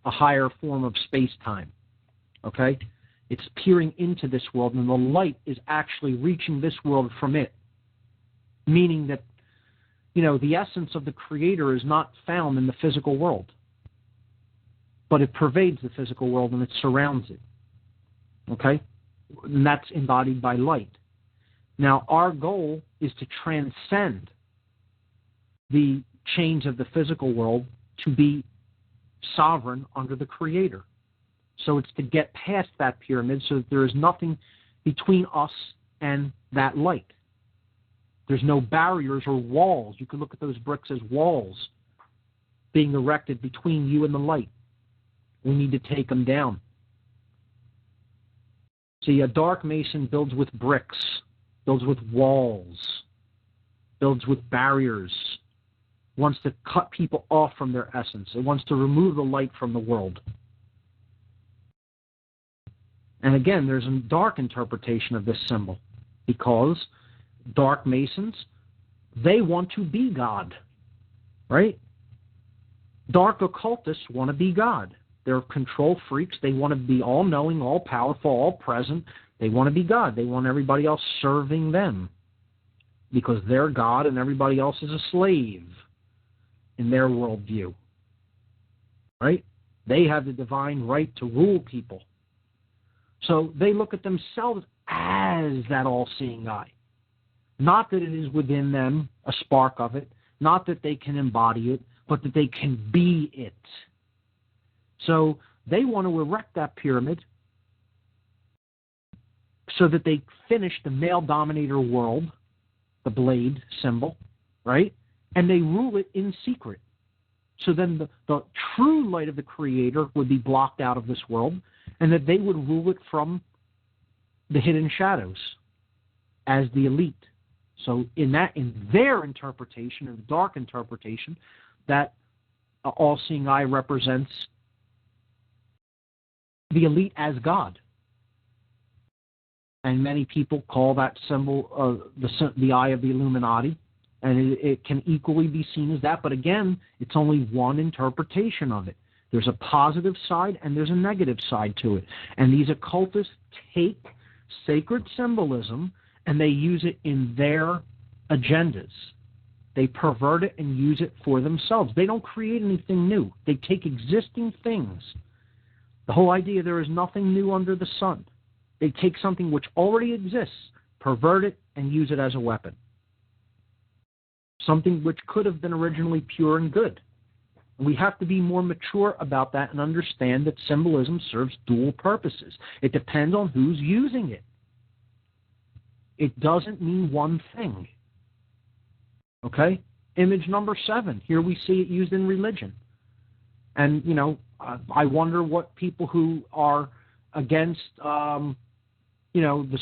a higher form of space-time. Okay? It's peering into this world, and the light is actually reaching this world from it. Meaning that, the essence of the Creator is not found in the physical world, but it pervades the physical world and it surrounds it. Okay? And that's embodied by light. Now, our goal is to transcend the chains of the physical world to be sovereign under the Creator. So it's to get past that pyramid so that there is nothing between us and that light. There's no barriers or walls. You can look at those bricks as walls being erected between you and the light. We need to take them down. See, a dark mason builds with bricks, builds with walls, builds with barriers, wants to cut people off from their essence. It wants to remove the light from the world. And again, there's a dark interpretation of this symbol, because dark masons, they want to be God, right? Dark occultists want to be God. They're control freaks. They want to be all-knowing, all-powerful, all-present. They want to be God. They want everybody else serving them because they're God and everybody else is a slave in their worldview, right? They have the divine right to rule people. So they look at themselves as that all-seeing eye. Not that it is within them, a spark of it, not that they can embody it, but that they can be it. So they want to erect that pyramid so that they finish the male dominator world, the blade symbol, right? And they rule it in secret. So then the true light of the Creator would be blocked out of this world, and that they would rule it from the hidden shadows as the elite. So in their interpretation, in the dark interpretation, that all-seeing eye represents the elite as God. And many people call that symbol the eye of the Illuminati, and it can equally be seen as that. But again, it's only one interpretation of it. There's a positive side and there's a negative side to it. And these occultists take sacred symbolism and they use it in their agendas. They pervert it and use it for themselves. They don't create anything new. They take existing things. The whole idea there is nothing new under the sun. They take something which already exists, pervert it, and use it as a weapon. Something which could have been originally pure and good. We have to be more mature about that and understand that symbolism serves dual purposes. It depends on who's using it. It doesn't mean one thing. Okay? Image number 7. Here we see it used in religion. And, I wonder what people who are against, the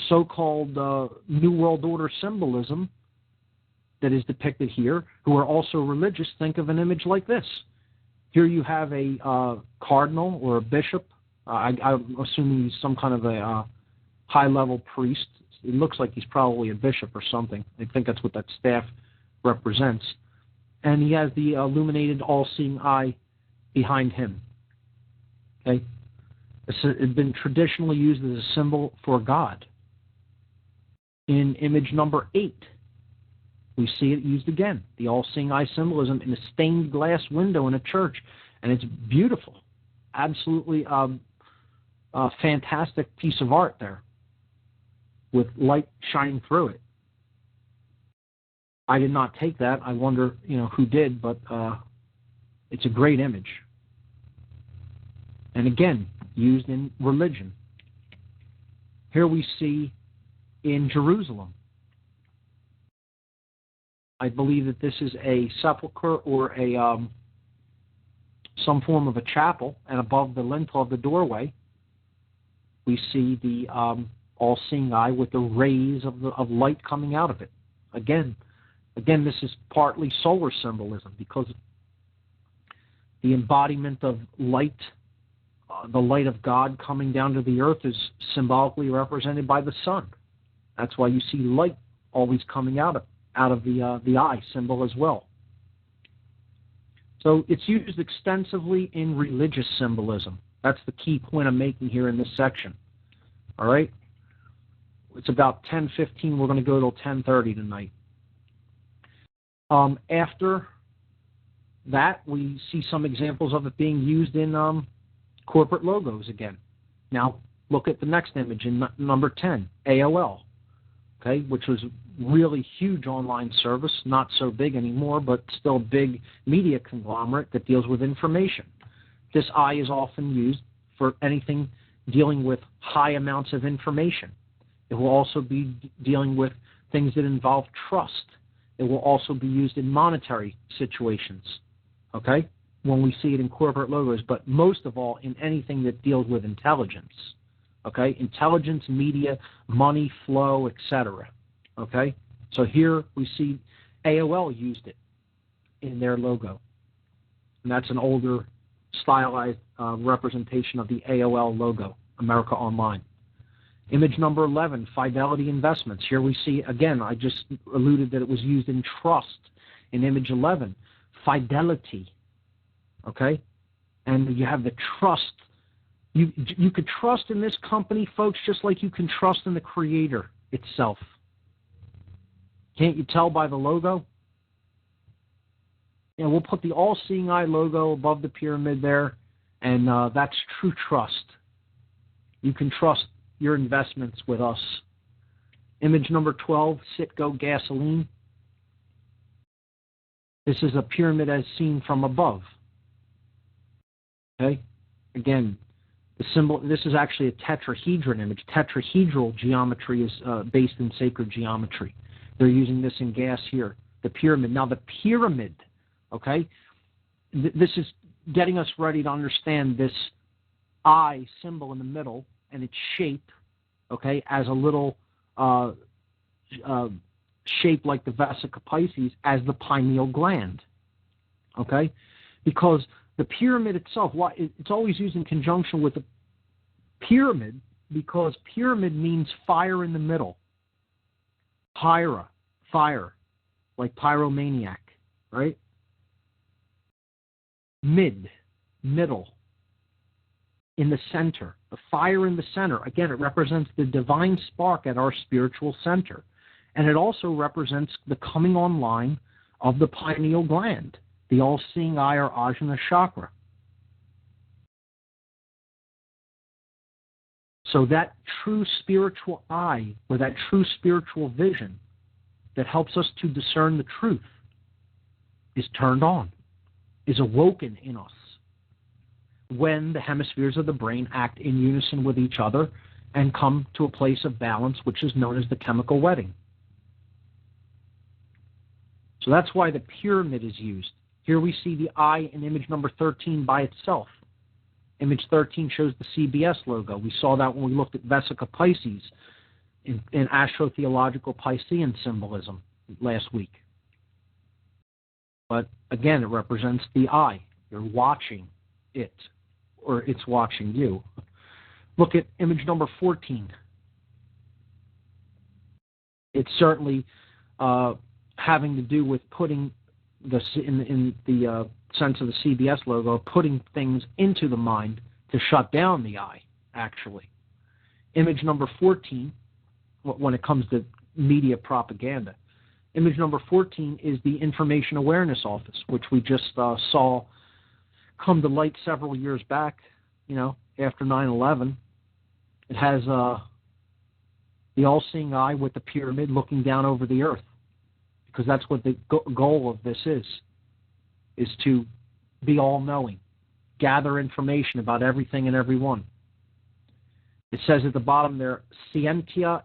so-called New World Order symbolism that is depicted here, who are also religious, think of an image like this. Here you have a cardinal or a bishop. I'm assuming he's some kind of a high-level priest. It looks like he's probably a bishop or something. I think that's what that staff represents. And he has the illuminated all-seeing eye behind him. Okay? It's been traditionally used as a symbol for God. In image number 8, we see it used again, the all-seeing eye symbolism in a stained glass window in a church. And it's beautiful. Absolutely a fantastic piece of art there with light shining through it. I did not take that. I wonder, who did, but it's a great image. And again, used in religion. Here we see in Jerusalem. I believe that this is a sepulcher or a some form of a chapel, and above the lintel of the doorway, we see the all-seeing eye with the rays of light coming out of it. Again, this is partly solar symbolism because the embodiment of light, the light of God coming down to the earth, is symbolically represented by the sun. That's why you see light always coming out of the eye symbol as well. So it's used extensively in religious symbolism. That's the key point I'm making here in this section. All right? It's about 10:15. We're going to go till 10:30 tonight. After that, we see some examples of it being used in corporate logos again. Now, look at the next image in number 10, AOL, okay, which was really huge online service, not so big anymore, but still a big media conglomerate that deals with information. This eye is often used for anything dealing with high amounts of information. It will also be dealing with things that involve trust. It will also be used in monetary situations, okay, when we see it in corporate logos, but most of all in anything that deals with intelligence, okay, intelligence, media, money flow, etc., okay. So here we see AOL used it in their logo, and that's an older stylized representation of the AOL logo, America Online. Image number 11, Fidelity Investments. Here we see, again, I just alluded that it was used in trust in image 11. Fidelity, okay? And you have the trust. You could trust in this company, folks, just like you can trust in the Creator itself. Can't you tell by the logo? We'll put the all-seeing eye logo above the pyramid there, and that's true trust. You can trust your investments with us. Image number 12, Citgo Gasoline. This is a pyramid as seen from above. Okay? Again, the symbol, this is actually a tetrahedron image. Tetrahedral geometry is based in sacred geometry. They're using this in gas here. The pyramid. Now the pyramid, okay, this is getting us ready to understand this eye symbol in the middle and its shape, okay, as a little shape like the vesica Pisces as the pineal gland, okay? Because the pyramid itself, it's always used in conjunction with the pyramid, because pyramid means fire in the middle. Pyra, fire, like pyromaniac, right? Middle, in the center. The fire in the center, again, it represents the divine spark at our spiritual center. And it also represents the coming online of the pineal gland, the all-seeing eye or ajna chakra. So that true spiritual eye, or that true spiritual vision that helps us to discern the truth, is turned on, is awoken in us when the hemispheres of the brain act in unison with each other and come to a place of balance, which is known as the chemical wedding. So that's why the pyramid is used. Here we see the eye in image number 13 by itself. Image 13 shows the CBS logo. We saw that when we looked at Vesica Pisces in astrotheological Piscean symbolism last week. But again, it represents the eye. You're watching it, or it's watching you. Look at image number 14. It's certainly having to do with putting in the sense of the CBS logo, putting things into the mind to shut down the eye, actually. Image number 14, when it comes to media propaganda. Image number 14 is the Information Awareness Office, which we just saw come to light several years back, after 9/11. It has the all-seeing eye with the pyramid looking down over the earth, because that's what the goal of this is to be all-knowing, gather information about everything and everyone. It says at the bottom there, scientia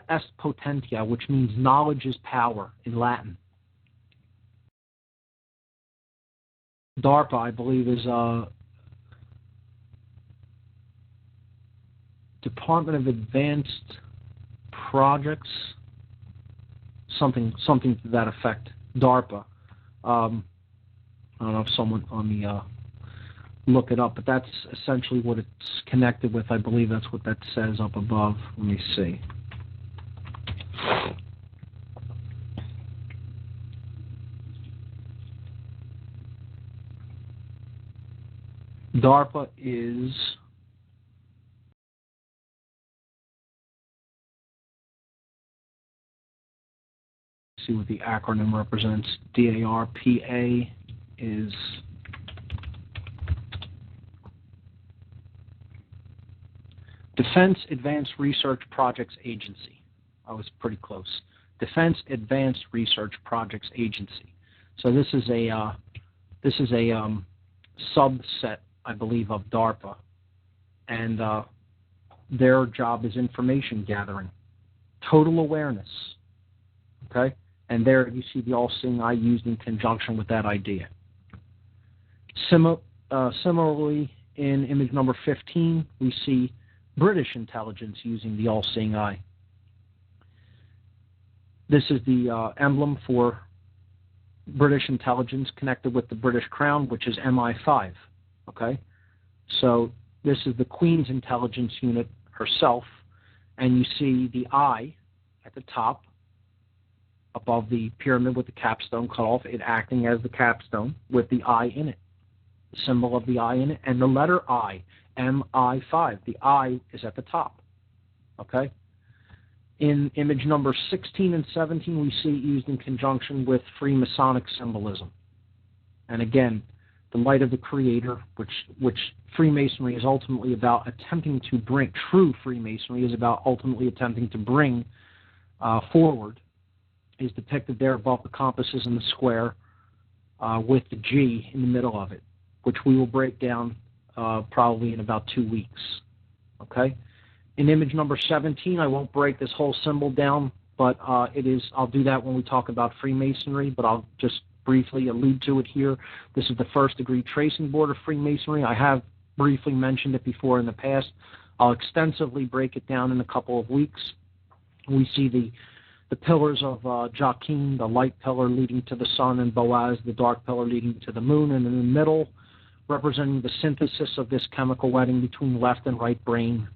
est potentia, which means knowledge is power in Latin. DARPA, I believe, is Department of Advanced Projects, something to that effect. DARPA. I don't know if someone on the look it up, but that's essentially what it's connected with. I believe that's what that says up above. Let me see. DARPA is see what the acronym represents. DARPA is Defense Advanced Research Projects Agency. I was pretty close. Defense Advanced Research Projects Agency. So this is a subset, I believe, of DARPA, and their job is information gathering, total awareness. Okay, and there you see the all-seeing eye used in conjunction with that idea. Similarly, in image number 15, we see British intelligence using the all-seeing eye. This is the emblem for British intelligence connected with the British Crown, which is MI5. Okay, so this is the Queen's intelligence unit herself, and you see the eye at the top above the pyramid with the capstone cut off, it acting as the capstone with the eye in it, the symbol of the eye in it, and the letter I, MI5. The I is at the top. Okay? In image number 16 and 17, we see it used in conjunction with Freemasonic symbolism. And again, the light of the Creator, which Freemasonry is ultimately about attempting to bring, true Freemasonry is about ultimately attempting to bring forward, is depicted there above the compasses in the square with the G in the middle of it, which we will break down probably in about 2 weeks. Okay? In image number 17, I won't break this whole symbol down, but I'll do that when we talk about Freemasonry, but I'll just briefly allude to it here. This is the first degree tracing board of Freemasonry. I have briefly mentioned it before in the past. I'll extensively break it down in a couple of weeks. We see the pillars of Joachim, the light pillar leading to the sun, and Boaz, the dark pillar leading to the moon, and in the middle, representing the synthesis of this chemical wedding between left and right brain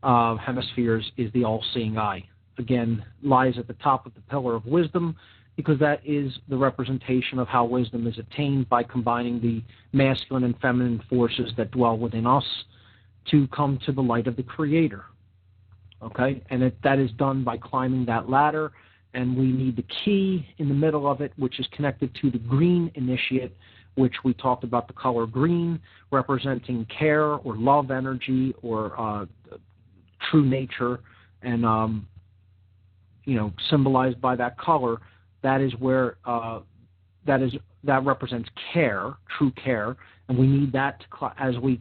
hemispheres, is the all-seeing eye. Again, lies at the top of the pillar of wisdom, because that is the representation of how wisdom is attained by combining the masculine and feminine forces that dwell within us to come to the light of the Creator. Okay? And that is done by climbing that ladder, and we need the key in the middle of it, which is connected to the green initiate, which we talked about, the color green, representing care or love energy or true nature, and symbolized by that color. That is where that represents care, true care, and we need that as we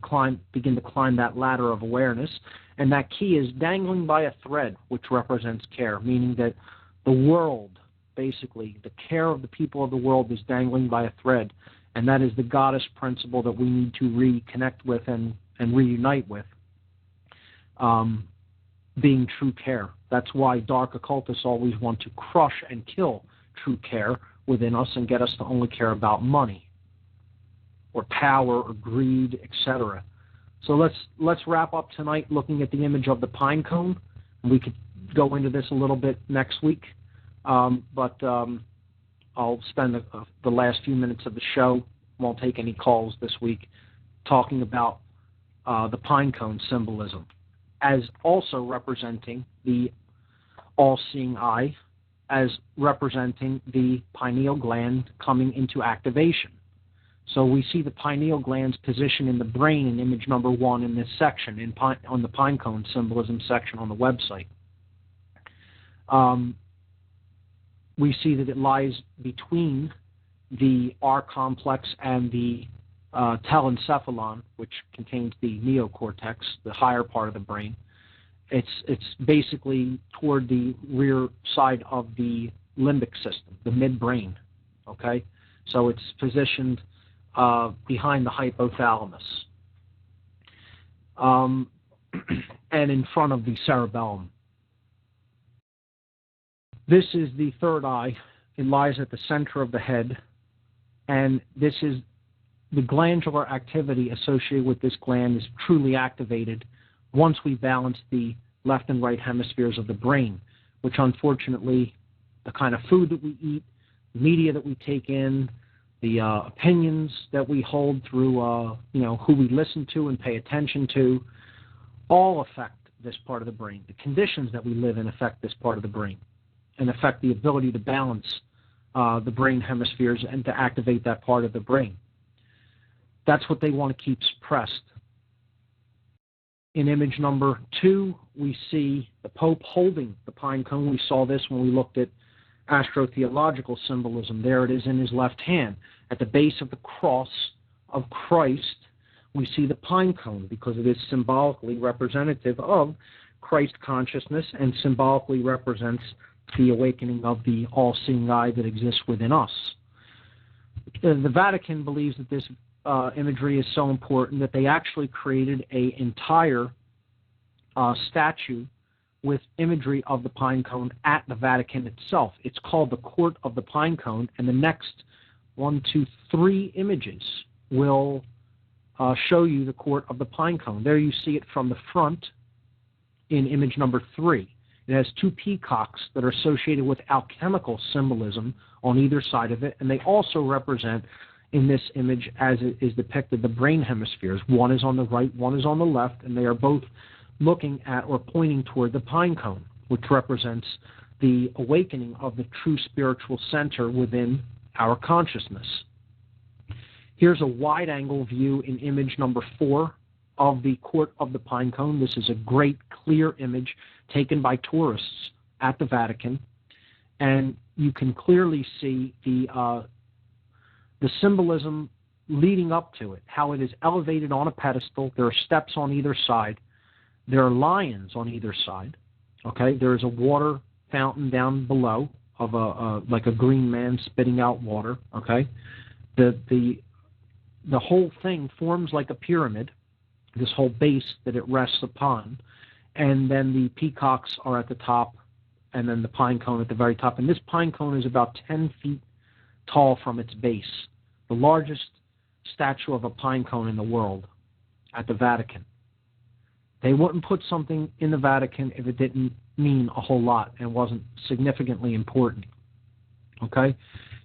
begin to climb that ladder of awareness. And that key is dangling by a thread, which represents care, meaning that the world, basically, the care of the people of the world is dangling by a thread, and that is the goddess principle that we need to reconnect with and reunite with, being true care. That's why dark occultists always want to crush and kill true care within us and get us to only care about money or power or greed, etc. So let's wrap up tonight looking at the image of the pine cone. We could go into this a little bit next week, but I'll spend the last few minutes of the show, won't take any calls this week, talking about the pine cone symbolism as also representing the all-seeing eye, as representing the pineal gland coming into activation. So we see the pineal gland's position in the brain in image number 1 in this section, on the pine cone symbolism section on the website. We see that it lies between the R complex and the telencephalon, which contains the neocortex, the higher part of the brain. It's basically toward the rear side of the limbic system, the midbrain. Okay, so it's positioned behind the hypothalamus and in front of the cerebellum. This is the third eye. It lies at the center of the head, and this is the glandular activity associated with this gland is truly activated once we balance the left and right hemispheres of the brain, which unfortunately the kind of food that we eat, the media that we take in, the opinions that we hold through who we listen to and pay attention to, all affect this part of the brain. The conditions that we live in affect this part of the brain and affect the ability to balance the brain hemispheres and to activate that part of the brain. That's what they want to keep suppressed. In image number 2, we see the Pope holding the pine cone. We saw this when we looked at astrotheological symbolism. There it is in his left hand. At the base of the cross of Christ, we see the pine cone because it is symbolically representative of Christ consciousness and symbolically represents the awakening of the all-seeing eye that exists within us. The Vatican believes that this imagery is so important that they actually created an entire statue with imagery of the pine cone at the Vatican itself. It's called the Court of the Pine Cone, and the next 1, 2, 3 images will show you the Court of the Pine Cone. There you see it from the front in image number 3. It has 2 peacocks that are associated with alchemical symbolism on either side of it, and they also represent, in this image as it is depicted, the brain hemispheres. One is on the right, one is on the left, and they are both looking at or pointing toward the pine cone, which represents the awakening of the true spiritual center within our consciousness. Here's a wide-angle view in image number 4 of the Court of the Pine Cone. This is a great, clear image taken by tourists at the Vatican, and you can clearly see the symbolism leading up to it, how it is elevated on a pedestal. There are steps on either side. There are lions on either side. Okay, there is a water fountain down below of like a green man spitting out water. Okay, the whole thing forms like a pyramid, this whole base that it rests upon, and then the peacocks are at the top and then the pine cone at the very top. And this pine cone is about 10 feet tall from its base, the largest statue of a pine cone in the world at the Vatican. They wouldn't put something in the Vatican if it didn't mean a whole lot and wasn't significantly important. Okay?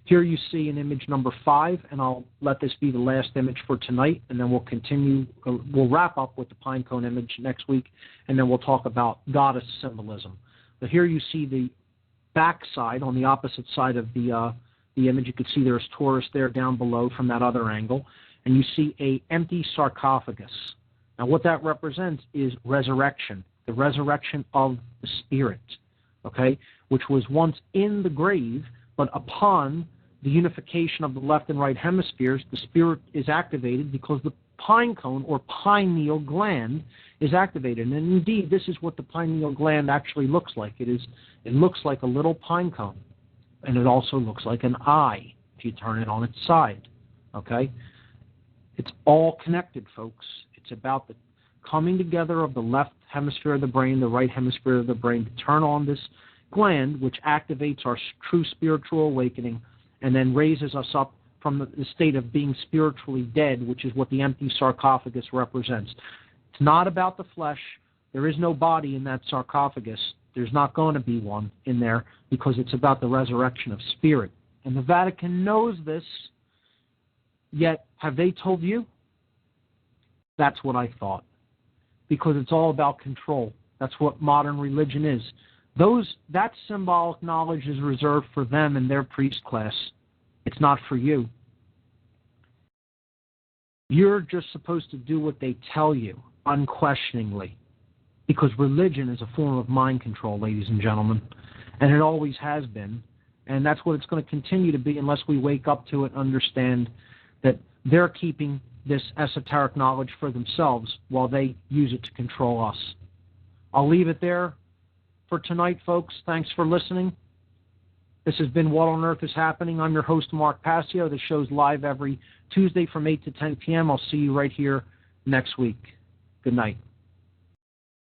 Here you see an image number 5, and I'll let this be the last image for tonight, and then we'll continue. We'll wrap up with the pine cone image next week, and then we'll talk about goddess symbolism. But here you see the back side, on the opposite side of the image. You can see there's Taurus there down below from that other angle, and you see a empty sarcophagus. Now what that represents is resurrection, the resurrection of the spirit, okay, which was once in the grave, but upon the unification of the left and right hemispheres, the spirit is activated because the pine cone or pineal gland is activated. And indeed, this is what the pineal gland actually looks like. It looks like a little pine cone, and it also looks like an eye if you turn it on its side, okay? It's all connected, folks. It's about the coming together of the left hemisphere of the brain, the right hemisphere of the brain to turn on this gland, which activates our true spiritual awakening and then raises us up from the state of being spiritually dead, which is what the empty sarcophagus represents. It's not about the flesh. There is no body in that sarcophagus. There's not going to be one in there because it's about the resurrection of spirit. And the Vatican knows this, yet have they told you? That's what I thought. Because it's all about control. That's what modern religion is. That symbolic knowledge is reserved for them and their priest class. It's not for you. You're just supposed to do what they tell you, unquestioningly. Because religion is a form of mind control, ladies and gentlemen. And it always has been. And that's what it's going to continue to be unless we wake up to it and understand that they're keeping this esoteric knowledge for themselves while they use it to control us. I'll leave it there for tonight, folks. Thanks for listening. This has been What on Earth is Happening. I'm your host, Mark Passio. The show's live every Tuesday from 8 to 10 p.m. I'll see you right here next week. Good night.